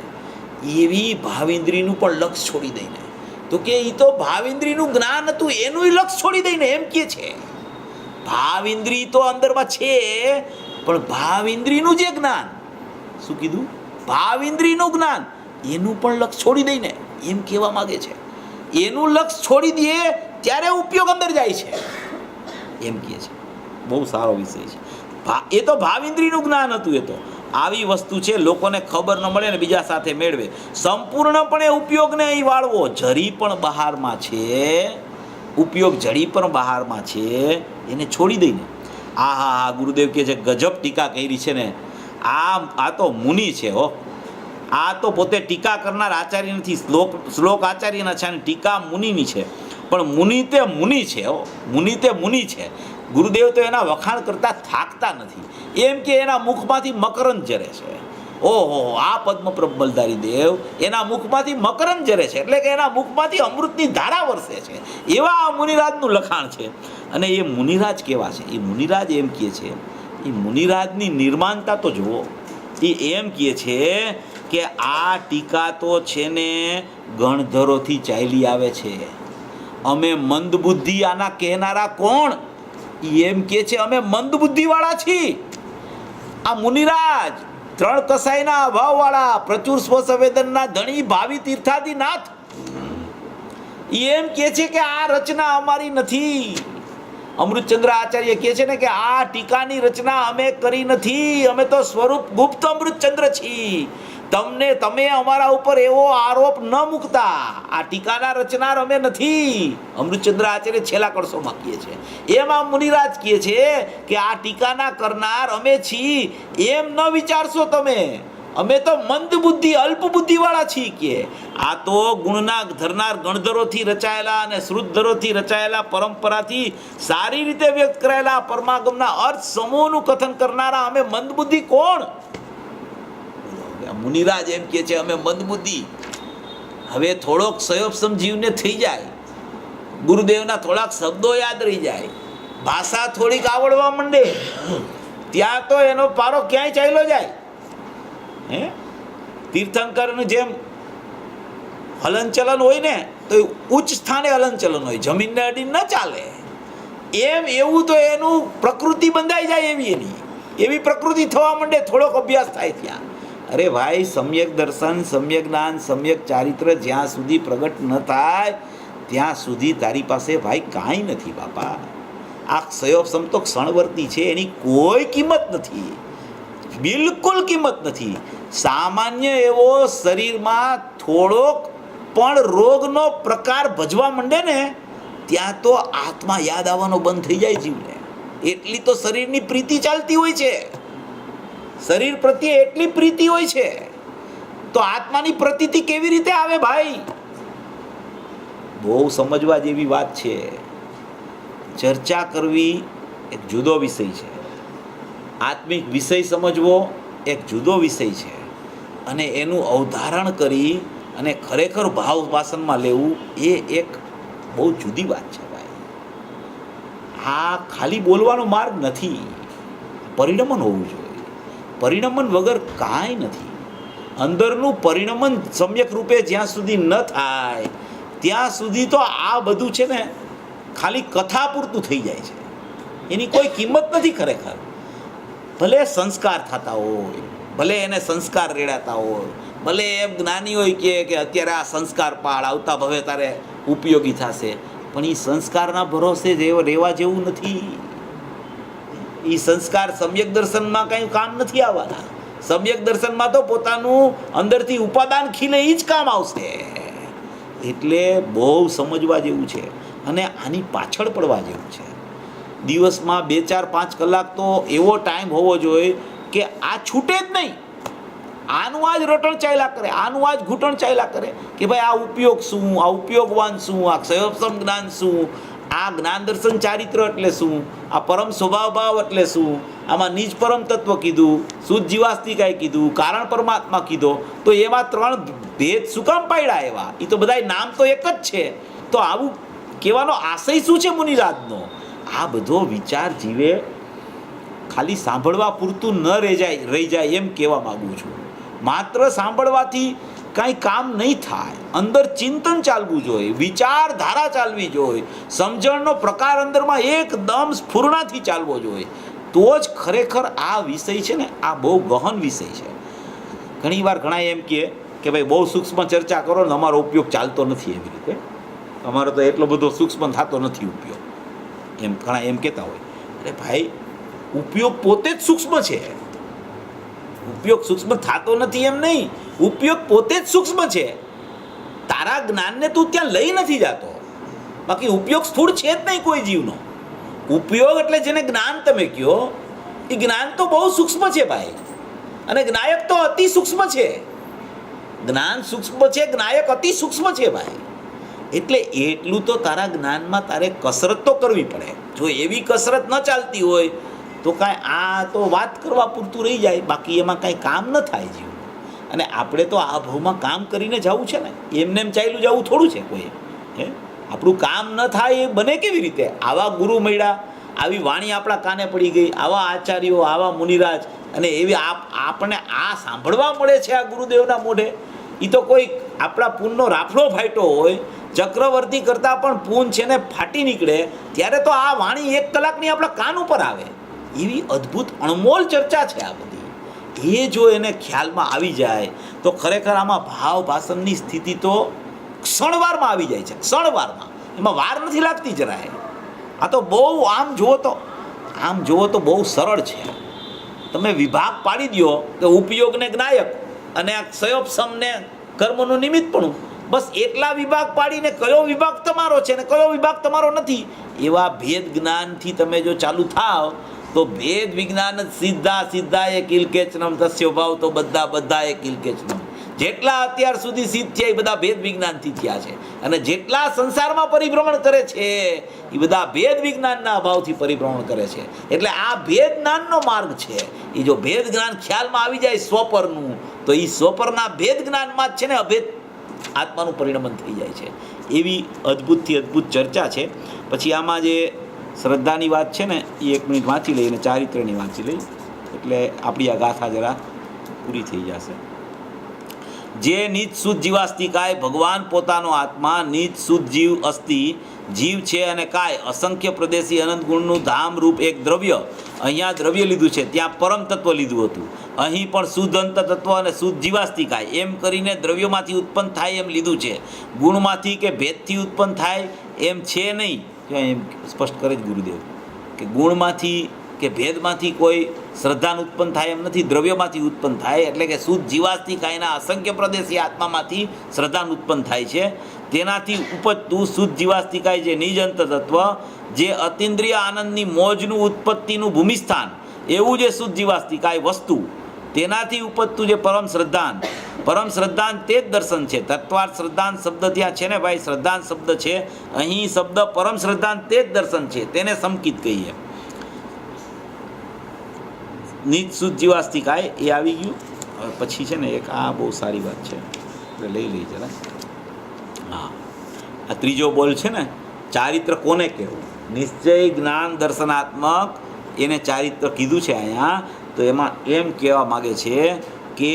એવી ભાવિન્દ્રિયનું પણ લક્ષ છોડી દઈને, તો કે એ તો ભાવિન્દ્રિયનું જ્ઞાન હતું એનું લક્ષ છોડી દઈને એમ કે છે. ભાવિન્દ્રિય તો અંદરમાં છે, પણ ભાવિન્દ્રિયનું જે જ્ઞાન, શું કીધું? ભાવિન્દ્રિયનું જ્ઞાન એનું પણ લક્ષ છોડી દઈને એમ કહેવા માંગે છે. એનું લક્ષ છોડી દે ત્યારે ઉપયોગ અંદર જાય છે એમ કહે છે. બહુ સારો વિષય છે. એ તો ભાવિન્દ્રિયનું જ્ઞાન હતું. એ તો આવી વસ્તુ છે, લોકોને ખબર ન મળે ને બીજા સાથે મેળવે. સંપૂર્ણપણે ઉપયોગને અહીં વાળવો. જરી પણ બહારમાં છે, ઉપયોગ જડી પણ બહારમાં છે, એને છોડી દઈને. હા ગુરુદેવ કહે છે ગજબ ટીકા કરી છે ને. આ તો મુનિ છે હો. આ તો પોતે ટીકા કરનાર આચાર્ય નથી, શ્લોક આચાર્યના છે અને ટીકા મુનિની છે. પણ મુનિ તે મુનિ છે હો, મુનિ તે મુનિ છે. ગુરુદેવ તો એના વખાણ કરતા થાકતા નથી. એમ કે એના મુખમાંથી મકરંદ જરે છે. ઓહો, આ પદ્મપ્રભ બલધારી દેવ એના મુખમાંથી મકરંદ જરે છે, એટલે કે એના મુખમાંથી અમૃતની ધારા વરસે છે. એવા આ મુનિરાજનું લખાણ છે. અને એ મુનિરાજ કેવા છે? એ મુનિરાજ એમ કહે છે, એ મુનિરાજની નિર્માણતા તો જુઓ. એ એમ કહે છે કે આ ટીકા તો છે ને ગણધરોથી ચાલી આવે છે. અમે મંદબુદ્ધિ આના કહેનારા કોણ? એમ કે છે અમે મંદબુદ્ધિવાળા છીએ. આ મુનિરાજ 3 કસાઈના અભાવવાળા, પ્રચુર સ્વસંવેદનના ધણી ભાવિ તીર્થાદિનાથ એમ કે છે કે આ રચના અમારી નથી. અમૃતચંદ્ર આચાર્ય કહે છે ને કે આ ટીકાની રચના અમે કરી નથી. અમે તો સ્વરૂપ ગુપ્ત અમૃતચંદ્ર છીએ. તમે અમારા ઉપર એવો આરોપ ન મૂકતા. આ ટીકાના રચનાર અમે નથી. અમૃતચંદ્ર આચાર્ય છેલ્લા કળશોમાં કહે છે. એમાં મુનિરાજ કહે છે કે આ ટીકાના કરનાર અમે છીએ એમ ન વિચારશો તમે. અમે તો મંદ બુદ્ધિ, અલ્પ બુદ્ધિવાળા છીએ. કે આ તો ગુણના ધરનાર ગણધરોથી રચાયેલા અને શ્રુતધરોથી રચાયેલા પરંપરાથી સારી રીતે વ્યક્ત કરાયેલા પરમાગમના અર્થ સમૂહનું કથન કરનારા અમે મંદબુદ્ધિ કોણ? મુનિરાજ એમ કે છે અમે મંદબુદ્ધિ. હવે થોડોક સયોપ સમજીવને થઈ જાય, ગુરુદેવના થોડાક શબ્દો યાદ રહી જાય, ભાષા થોડીક આવડવા માંડે, ત્યાં તો એનો પારો ક્યાંય ચાલ્યો જાય. તીર્થંકરનું જેમ હલનચલન હોય ને, તો ઉચ્ચ સ્થાને હલનચલન હોય, જમીનને અડીને ન ચાલે. એવું તો એનું પ્રકૃતિ બંધાઈ જાય, એવી પ્રકૃતિ થવા માંડે. થોડોક અભ્યાસ થાય ત્યાં. અરે ભાઈ, સમ્યક દર્શન, સમ્યક જ્ઞાન, સમ્યક ચારિત્ર જ્યાં સુધી પ્રગટ ન થાય ત્યાં સુધી તારી પાસે ભાઈ કાંઈ નથી બાપા. આ ક્ષયોપસમ તો ક્ષણવર્તી છે, એની કોઈ કિંમત નથી, બિલકુલ કિંમત નથી. સામાન્ય એવો શરીરમાં થોડોક પણ રોગનો પ્રકાર ભજવા માંડે ને, ત્યાં તો આત્મા યાદ આવવાનો બંધ થઈ જાય જીવને. એટલી તો શરીરની પ્રીતિ ચાલતી હોય છે, શરીર પ્રત્યે એટલી પ્રીતિ હોય છે, તો આત્માની પ્રતીતિ કેવી રીતે આવે ભાઈ? બહુ સમજવા જેવી વાત છે. ચર્ચા કરવી એક જુદો વિષય છે, આત્મિક વિષય સમજવો એક જુદો વિષય છે, અને એનું અવધારણ કરી અને ખરેખર ભાવ વાસનમાં લેવું એ એક બહુ જુદી વાત છે ભાઈ. આ ખાલી બોલવાનો માર્ગ નથી, પરિણમન હોવું જોઈએ. પરિણમન વગર કાંઈ નથી. અંદરનું પરિણમન સમ્યક રૂપે જ્યાં સુધી ન થાય ત્યાં સુધી તો આ બધું છે ને ખાલી કથા પૂરતું થઈ જાય છે, એની કોઈ કિંમત નથી ખરેખર. ભલે સંસ્કાર થતા હોય, ભલે એને સંસ્કાર રેડાતા હોય, ભલે એમ જ્ઞાની હોય કે અત્યારે આ સંસ્કાર પાળ, આવતા ભવે તારે ઉપયોગી થશે, પણ એ સંસ્કારના ભરોસે રહેવા જેવું નથી. એ સંસ્કાર સમ્યક દર્શનમાં કંઈ કામ નથી આવવાના. સમ્યક દર્શનમાં તો પોતાનું અંદરથી ઉપાદાન ખીલે એ જ કામ આવશે. એટલે બહુ સમજવા જેવું છે અને આની પાછળ પડવા જેવું છે. દિવસમાં 2, 4, 5 કલાક તો એવો ટાઈમ હોવો જોઈએ કે આ છૂટે જ નહીં. આનું આ જ રટણ ચાલ્યા કરે, આનું આ જ ઘૂંટણ ચાલ્યા કરે કે ભાઈ આ ઉપયોગ શું, આ ઉપયોગવાન શું, આ ક્ષયોપસમ જ્ઞાન શું, આ જ્ઞાન દર્શન ચારિત્ર એટલે શું, આ પરમ સ્વભાવ ભાવ એટલે શું, આમાં નિજ પરમ તત્વ કીધું, શુદ્ધ જીવાસ્તિકાય કીધું, કારણ પરમાત્મા કીધો, તો એવા 3 ભેદ શું કામ પાડ્યા? એવા એ તો બધા નામ તો એક જ છે. તો આવું કહેવાનો આશય શું છે મુનિરાજનો? આ બધો વિચાર જીવે ખાલી સાંભળવા પૂરતું ન રહી જાય એમ કહેવા માગું છું. માત્ર સાંભળવાથી કાંઈ કામ નહીં થાય. અંદર ચિંતન ચાલવું જોઈએ, વિચારધારા ચાલવી જોઈએ, સમજણનો પ્રકાર અંદરમાં એકદમ સ્ફૂર્ણાથી ચાલવો જોઈએ. તો જ ખરેખર આ વિષય છે ને, આ બહુ ગહન વિષય છે. ઘણી વાર ઘણા એમ કહે કે ભાઈ બહુ સૂક્ષ્મ ચર્ચા કરો ને અમારો ઉપયોગ ચાલતો નથી. એવી રીતે અમારો તો એટલો બધો સૂક્ષ્મ થતો નથી ઉપયોગ, એમ ઘણા એમ કહેતા હોય. અરે ભાઈ, ઉપયોગ પોતે જ સૂક્ષ્મ છે. ઉપયોગ સૂક્ષ્મ થતો નથી એમ નહીં, ઉપયોગ પોતે જ સૂક્ષ્મ છે. તારા જ્ઞાનને તું ત્યાં લઈ નથી જતો, બાકી ઉપયોગ સ્થૂળ છે જ નહીં કોઈ જીવનો. ઉપયોગ એટલે જેને જ્ઞાન તમે કહો, એ જ્ઞાન તો બહુ સૂક્ષ્મ છે ભાઈ, અને જ્ઞાયક તો અતિ સૂક્ષ્મ છે. જ્ઞાન સૂક્ષ્મ છે, જ્ઞાયક અતિ સૂક્ષ્મ છે ભાઈ. એટલે એટલું તો તારા જ્ઞાનમાં તારે કસરત તો કરવી પડે. જો એવી કસરત ન ચાલતી હોય તો કાંઈ આ તો વાત કરવા પૂરતું રહી જાય, બાકી એમાં કાંઈ કામ ન થાય જીવ. અને આપણે તો આ ભાવમાં કામ કરીને જવું છે ને, એમને એમ ચાલ્યું જવું થોડું છે કોઈ. આપણું કામ ન થાય એ બને કેવી રીતે? આવા ગુરુ મળ્યા, આવી વાણી આપણા કાને પડી ગઈ, આવા આચાર્યો, આવા મુનિરાજ, અને એવી આપણને આ સાંભળવા મળે છે આ ગુરુદેવના મોઢે. એ તો કોઈ આપણા પૂનનો રાફડો ફાટ્યો હોય, ચક્રવર્તી કરતાં પણ પૂન છે ને ફાટી નીકળે, ત્યારે તો આ વાણી 1 કલાકની આપણા કાન ઉપર આવે. એવી અદ્ભુત અણમોલ ચર્ચા છે આ બધી. એ જો એને ખ્યાલમાં આવી જાય તો ખરેખર આમાં ભાવ ભાષણની સ્થિતિ તો ક્ષણવારમાં આવી જાય છે. ક્ષણવારમાં, એમાં વાર નથી લાગતી જરાય. આ તો બહુ આમ જુઓ તો બહુ સરળ છે. તમે વિભાગ પાડી દો કે ઉપયોગને જ્ઞાયક અને આ ક્ષયોપસમને કર્મનું નિમિત્તપણું, બસ એટલા વિભાગ પાડીને કયો વિભાગ તમારો છે ને કયો વિભાગ તમારો નથી, એવા ભેદ જ્ઞાનથી તમે જો ચાલુ થાવ તો ભેદ વિજ્ઞાન સીધા એ કિલકેચનમ તસ્યો ભાવ તો બધા એ કિલકેચનમ. જેટલા અત્યાર સુધી સિદ્ધ થયા એ બધા ભેદ વિજ્ઞાનથી થયા છે, અને જેટલા સંસારમાં પરિભ્રમણ કરે છે એ બધા ભેદ વિજ્ઞાનના અભાવથી પરિભ્રમણ કરે છે. એટલે આ ભેદ જ્ઞાનનો માર્ગ છે. એ જો ભેદ જ્ઞાન ખ્યાલમાં આવી જાય સ્વપરનું, તો એ સ્વપરના ભેદ જ્ઞાનમાં જ છે ને અભેદ આત્માનું પરિણમન થઈ જાય છે. એવી અદ્ભુતથી અદ્ભુત ચર્ચા છે. પછી આમાં જે શ્રદ્ધાની વાત છે ને, એ 1 મિનિટ વાંચી લઈ અને ચારિત્રની વાંચી લઈ, એટલે આપણી આ ગાથા જરા પૂરી થઈ જશે. જે નિજ શુદ્ધ જીવાસ્તિકાય ભગવાન પોતાનો આત્મા નિજ શુદ્ધ જીવ અસ્તિ, જીવ છે અને કાય અસંખ્ય પ્રદેશી અનંત ગુણનું ધામ રૂપ એક દ્રવ્ય. અહીંયા દ્રવ્ય લીધું છે, ત્યાં પરમ તત્વ લીધું હતું. અહીં પણ શુદ્ધ અંત તત્વ અને શુદ્ધ જીવાસ્તિકાય એમ કરીને દ્રવ્યમાંથી ઉત્પન્ન થાય એમ લીધું છે. ગુણમાંથી કે ભેદથી ઉત્પન્ન થાય એમ છે નહીં. એમ સ્પષ્ટ કરે જ ગુરુદેવ કે ગુણમાંથી કે ભેદમાંથી કોઈ શ્રદ્ધાનું ઉત્પન્ન થાય એમ નથી, દ્રવ્યમાંથી ઉત્પન્ન થાય. એટલે કે શુદ્ધ જીવાસ્તિકાયના અસંખ્ય પ્રદેશી આત્મામાંથી શ્રદ્ધાનું ઉત્પન્ન થાય છે. તેનાથી ઉપજતું શુદ્ધ જીવાસ્તિકાય જે નિજ અંત તત્વ, જે અતિન્દ્રિય આનંદની મોજનું ઉત્પત્તિનું ભૂમિસ્થાન, એવું જે શુદ્ધ જીવાસ્તિકાય વસ્તુ, તેનાથી ઉપજતું જે પરમ શ્રદ્ધાન તે જ દર્શન છે. તત્વાર્થ શ્રદ્ધાન શબ્દ ત્યાં છે ને ભાઈ, શ્રદ્ધાન શબ્દ છે અહીં, શબ્દ પરમ શ્રદ્ધાન તે જ દર્શન છે, તેને સમકિત કહીએ. નિજ શુદ્ધ જીવાસ્તિકાય એ આવી ગયું. હવે પછી છે ને એક આ બહુ સારી વાત છે, એટલે લઈ જરા. હા, આ ત્રીજો બોલ છે ને, ચારિત્ર કોને કહેવું? નિશ્ચય જ્ઞાન દર્શનાત્મક, એને ચારિત્ર કીધું છે અહીંયા. તો એમાં એમ કહેવા માગે છે કે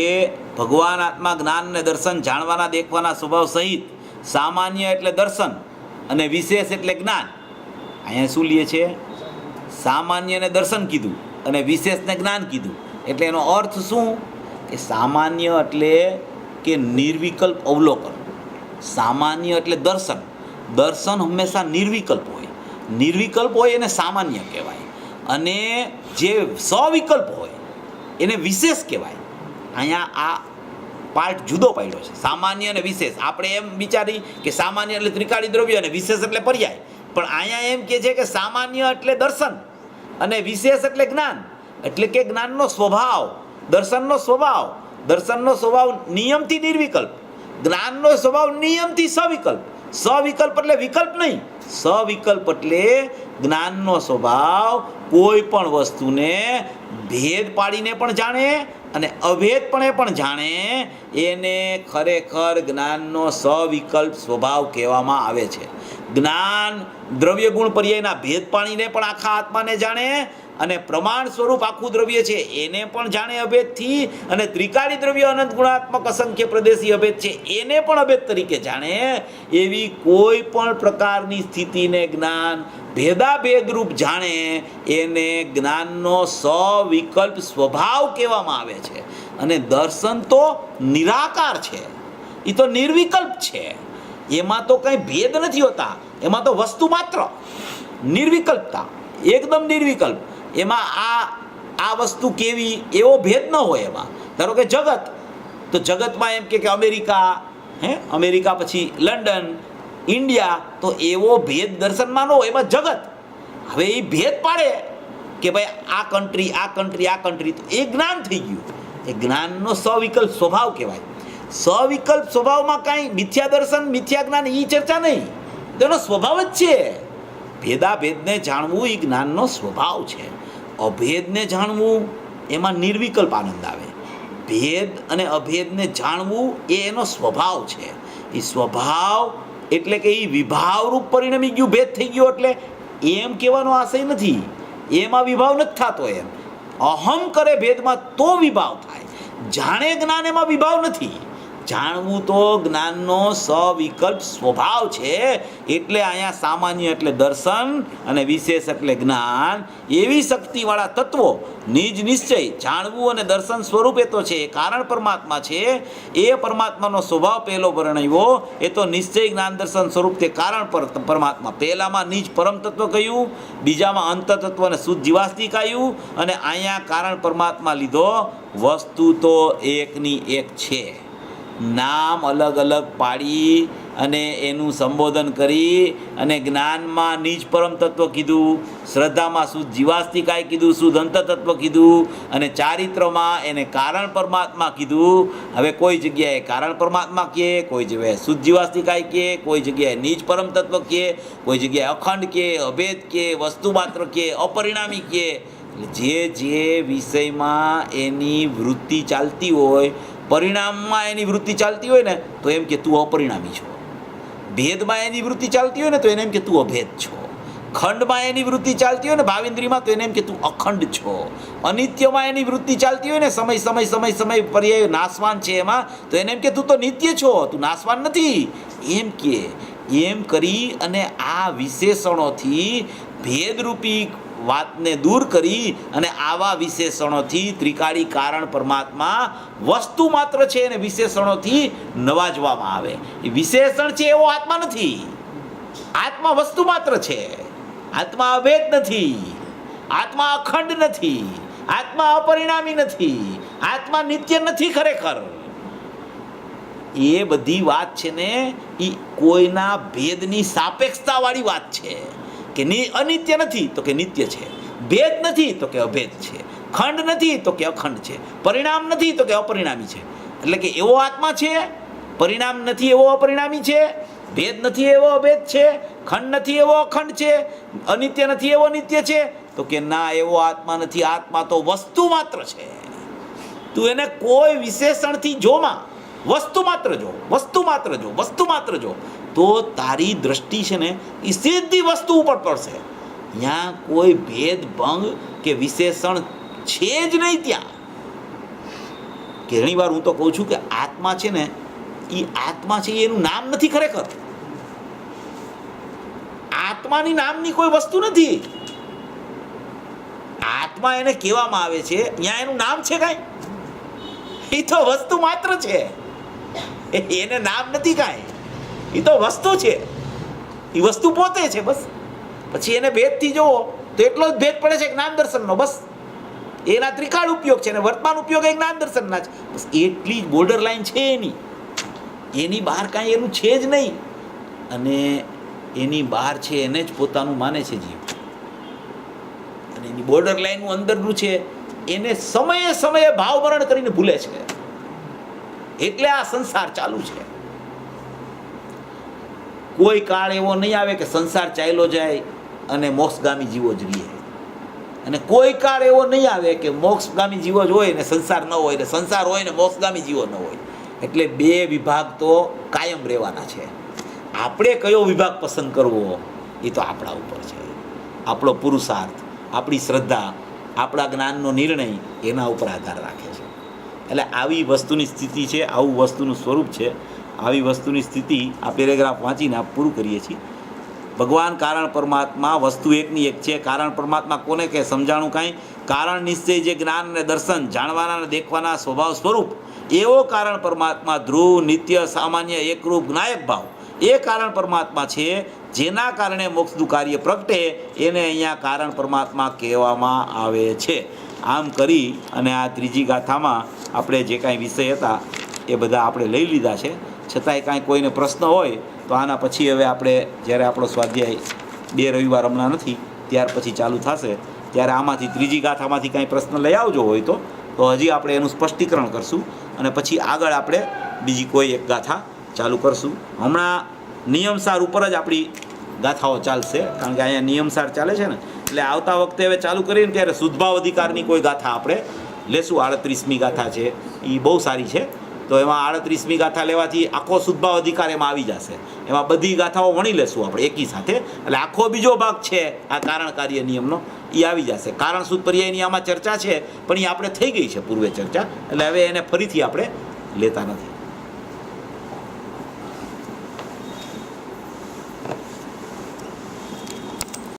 ભગવાન આત્મા જ્ઞાન અને દર્શન જાણવાના દેખવાના સ્વભાવ સહિત, સામાન્ય એટલે દર્શન અને વિશેષ એટલે જ્ઞાન. અહીંયા શું લે છે? સામાન્યને દર્શન કીધું અને વિશેષને જ્ઞાન કીધું. એટલે એનો અર્થ શું કે સામાન્ય એટલે કે નિર્વિકલ્પ અવલોકન, સામાન્ય એટલે દર્શન. દર્શન હંમેશા નિર્વિકલ્પ હોય. નિર્વિકલ્પ હોય એને સામાન્ય કહેવાય, અને જે સવિકલ્પ હોય એને વિશેષ કહેવાય. અહીંયા આ પાર્ટ જુદો પાડ્યો છે, સામાન્ય અને વિશેષ. આપણે એમ વિચારી કે સામાન્ય એટલે ત્રિકાળી દ્રવ્ય અને વિશેષ એટલે પર્યાય, પણ અહીંયા એમ કે છે કે સામાન્ય એટલે દર્શન અને વિશેષ એટલે જ્ઞાન, એટલે કે જ્ઞાનનો સ્વભાવ, દર્શનનો સ્વભાવ. દર્શનનો સ્વભાવ નિયમથી નિર્વિકલ્પ, જ્ઞાનનો સ્વભાવ નિયમથી સવિકલ્પ. સવિકલ્પ એટલે વિકલ્પ નહીં, સવિકલ્પ એટલે જ્ઞાનનો સ્વભાવ કોઈ પણ વસ્તુને ભેદ પાડીને પણ જાણે અને અભેદપણે પણ જાણે, એને ખરેખર જ્ઞાનનો સવિકલ્પ સ્વભાવ કહેવામાં આવે છે. જ્ઞાન દ્રવ્ય ગુણ પર્યાયના ભેદ પાડીને પણ આખા આત્માને જાણે, અને પ્રમાણ સ્વરૂપ આખું દ્રવ્ય છે એને પણ જાણે અભેદથી, અને ત્રિકાળી દ્રવ્ય અનંત ગુણાત્મક અસંખ્ય પ્રદેશી અભેદ છે એને પણ અભેદ તરીકે જાણે. એવી કોઈ પણ પ્રકારની સ્થિતિને જ્ઞાન ભેદાભેદ રૂપ જાણે, એને જ્ઞાનનો સવિકલ્પ સ્વભાવ કહેવામાં આવે છે. અને દર્શન તો નિરાકાર છે, એ તો નિર્વિકલ્પ છે, એમાં તો કંઈ ભેદ નથી હોતા, એમાં તો વસ્તુ માત્ર નિર્વિકલ્પતા, એકદમ નિર્વિકલ્પ. એમાં આ વસ્તુ કેવી એવો ભેદ ન હોય. એમાં ધારો કે જગત, તો જગતમાં એમ કે અમેરિકા, અમેરિકા પછી લંડન, ઇન્ડિયા, તો એવો ભેદ દર્શનમાં ન હોય. એમાં જગત, હવે એ ભેદ પાડે કે ભાઈ આ કન્ટ્રી, આ કન્ટ્રી, આ કન્ટ્રી, તો એ જ્ઞાન થઈ ગયું. એ જ્ઞાનનો સવિકલ્પ સ્વભાવ કહેવાય. સવિકલ્પ સ્વભાવમાં કાંઈ મિથ્યા દર્શન, મિથ્યા જ્ઞાન એ ચર્ચા નહીં, તેનો સ્વભાવ જ છે. ભેદાભેદને જાણવું એ જ્ઞાનનો સ્વભાવ છે. અભેદને જાણવું એમાં નિર્વિકલ્પ આનંદ આવે. ભેદ અને અભેદને જાણવું એ એનો સ્વભાવ છે. એ સ્વભાવ એટલે કે એ વિભાવરૂપ પરિણમી ગયું, ભેદ થઈ ગયો, એટલે એમ કહેવાનો આશય નથી, એમાં વિભાવ નથી થતો. એમ અહમ કરે ભેદમાં તો વિભાવ થાય, જાણે જ્ઞાન એમાં વિભાવ નથી. જાણવું તો જ્ઞાનનો સવિકલ્પ સ્વભાવ છે. એટલે અહીંયા સામાન્ય એટલે દર્શન અને વિશેષ એટલે જ્ઞાન, એવી શક્તિવાળા તત્વો નિજ નિશ્ચય જાણવું અને દર્શન સ્વરૂપે તો છે, કારણ પરમાત્મા છે. એ પરમાત્માનો સ્વભાવ પહેલો વર્ણવ્યો, એ તો નિશ્ચય જ્ઞાન દર્શન સ્વરૂપ તે કારણ પરમાત્મા. પહેલામાં નિજ પરમ તત્વ કહ્યું, બીજામાં અંત તત્વ અને શુદ્ધ જીવાસ્તી કહ્યું, અને અહીંયા કારણ પરમાત્મા લીધો. વસ્તુ તો એકની એક છે, નામ અલગ અલગ પાડી અને એનું સંબોધન કરી, અને જ્ઞાનમાં નિજ પરમ તત્વ કીધું, શ્રદ્ધામાં શુદ્ધ જીવાસ્તિકાય કીધું, શુદ્ધ અંત તત્વ કીધું, અને ચારિત્રમાં એને કારણ પરમાત્મા કીધું. હવે કોઈ જગ્યાએ કારણ પરમાત્મા કહે, કોઈ જગ્યાએ શુદ્ધ જીવાસ્તિકાય કહે, કોઈ જગ્યાએ નિજ પરમ તત્વ કહે, કોઈ જગ્યાએ અખંડ કહે, અભેદ કહે, વસ્તુ માત્ર કહે, અપરિણામી કહે. જે જે વિષયમાં એની વૃત્તિ ચાલતી હોય, પરિણામમાં એની વૃત્તિ ચાલતી હોય ને, તો એમ કે તું અપરિણામી છો. ભેદમાં એની વૃત્તિ ચાલતી હોય ને, તો એને એમ કે તું અભેદ છો. ખંડમાં એની વૃત્તિ ચાલતી હોય ને, ભાવિન્દ્રીમાં, તો એને એમ કે તું અખંડ છો. અનિત્યમાં એની વૃત્તિ ચાલતી હોય ને, સમય સમય સમય સમય પર્યાય નાશવાન છે એમાં, તો એને એમ કે તું તો નિત્ય છો, તું નાશવાન નથી. એમ કે એમ કરી અને આ વિશેષણોથી ભેદરૂપી વાતને દૂર કરી અને આવા વિશેષણોથી ત્રિકાળી કારણ પરમાત્મા વસ્તુ માત્ર છે અને વિશેષણોથી નવાજવામાં આવે. એ વિશેષણ છે એવો આત્મા નથી, આત્મા વસ્તુ માત્ર છે. આત્મા અભેદ નથી, આત્મા અખંડ નથી, આત્મા અપરિણામી નથી, આત્મા નિત્ય નથી. ખરેખર એ બધી વાત છે ને એ કોઈના ભેદની સાપેક્ષતાવાળી વાત છે. કે અનિત્ય નથી તો કે નિત્ય છે, ભેદ નથી તો કે અભેદ છે, ખંડ નથી તો કે અખંડ છે, પરિણામ નથી તો કે અપરિણામી છે. એટલે કે એવો આત્મા છે, પરિણામ નથી એવો અપરિણામી છે, ભેદ નથી એવો અભેદ છે, ખંડ નથી એવો અખંડ છે, અનિત્ય નથી એવો નિત્ય છે. તો કે ના, એવો આત્મા નથી. આત્મા તો વસ્તુ માત્ર છે. તું એને કોઈ વિશેષણથી જોમાં, વસ્તુ માત્ર જો, વસ્તુ માત્ર જો, વસ્તુ માત્ર જો, તો તારી દ્રષ્ટિ છે ને એ સીધી વસ્તુ ઉપર પડશે. ત્યાં કોઈ ભેદ ભંગ કે વિશેષણ છે જ નહીં. ત્યાં ઘણી વાર હું તો કહું છું કે આત્મા છે ને એ આત્મા છે, એનું નામ નથી. ખરેખર આત્માની નામની કોઈ વસ્તુ નથી. આત્મા એને કહેવામાં આવે છે, ત્યાં એનું નામ છે કાંઈ? એ તો વસ્તુ માત્ર છે, એને નામ નથી કાંઈ, એ તો વસ્તુ છે, એ વસ્તુ પોતે છે બસ. પછી એને ભેદથી જોવો તો એટલો જ ભેદ પડે છે જ્ઞાન દર્શનનો, બસ એના ત્રિકાળ ઉપયોગ છે અને વર્તમાન ઉપયોગ એ જ્ઞાન દર્શનના છે, બસ એટલી જ બોર્ડર લાઈન છે એની બહાર કાંઈ એનું છે જ નહીં. અને એની બહાર છે એને જ પોતાનું માને છે જીવ, અને એની બોર્ડર લાઈનનું અંદરનું છે એને સમયે સમયે ભાવવરણ કરીને ભૂલે છે. એટલે આ સંસાર ચાલુ છે. કોઈ કાળ એવો નહીં આવે કે સંસાર ચાલ્યો જાય અને મોક્ષગામી જીવો જ રહીએ, અને કોઈ કાળ એવો નહીં આવે કે મોક્ષગામી જીવો જ હોય ને સંસાર ન હોય, ને સંસાર હોય ને મોક્ષગામી જીવો ન હોય. એટલે બે વિભાગ તો કાયમ રહેવાના છે. આપણે કયો વિભાગ પસંદ કરવો એ તો આપણા ઉપર છે. આપણો પુરુષાર્થ, આપણી શ્રદ્ધા, આપણા જ્ઞાનનો નિર્ણય એના ઉપર આધાર રાખે છે. એટલે આવી વસ્તુની સ્થિતિ છે, આવું વસ્તુનું સ્વરૂપ છે. આવી વસ્તુની સ્થિતિ આ પેરેગ્રાફ વાંચીને આપ પૂરું કરીએ છીએ. ભગવાન કારણ પરમાત્મા વસ્તુ એકની એક છે. કારણ પરમાત્મા કોને કહે? સમજાણું કાંઈ? કારણ નિશ્ચય જે જ્ઞાન અને દર્શન જાણવાના અને દેખવાના સ્વભાવ સ્વરૂપ એવો કારણ પરમાત્મા ધ્રુવ નિત્ય સામાન્ય એકરૂપ જ્ઞાયક ભાવ એ કારણ પરમાત્મા છે. જેના કારણે મોક્ષનું કાર્ય પ્રગટે એને અહીંયા કારણ પરમાત્મા કહેવામાં આવે છે. આમ કરી અને આ ત્રીજી ગાથામાં આપણે જે કાંઈ વિષય હતા એ બધા આપણે લઈ લીધા છે. છતાંય કાંઈ કોઈને પ્રશ્ન હોય તો આના પછી હવે આપણે જ્યારે આપણો સ્વાધ્યાય 2 રવિવાર હમણાં નથી, ત્યાર પછી ચાલુ થશે, ત્યારે આમાંથી ત્રીજી ગાથામાંથી કાંઈ પ્રશ્ન લઈ આવજો હોય તો હજી આપણે એનું સ્પષ્ટીકરણ કરશું અને પછી આગળ આપણે બીજી કોઈ એક ગાથા ચાલુ કરશું. હમણાં નિયમસાર ઉપર જ આપણી ગાથાઓ ચાલશે, કારણ કે અહીંયા નિયમસાર ચાલે છે ને, એટલે આવતા વખતે હવે ચાલુ કરીને ત્યારે શુદ્ધભાવ અધિકારની કોઈ ગાથા આપણે લેશું. 38મી ગાથા છે, એ બહુ સારી છે. તો એમાં 38મી ગાથા લેવાથી આખો શુદ્ધભાવ અધિકાર એમાં આવી જશે. એમાં બધી ગાથાઓ વણી લેશું આપણે એકી સાથે, એટલે આખો બીજો ભાગ છે આ કારણ કાર્ય નિયમનો એ આવી જશે. કારણ શુદ્ધ પર્યાયની આમાં ચર્ચા છે, પણ એ આપણે થઈ ગઈ છે પૂર્વે ચર્ચા, એટલે હવે એને ફરીથી આપણે લેતા નથી.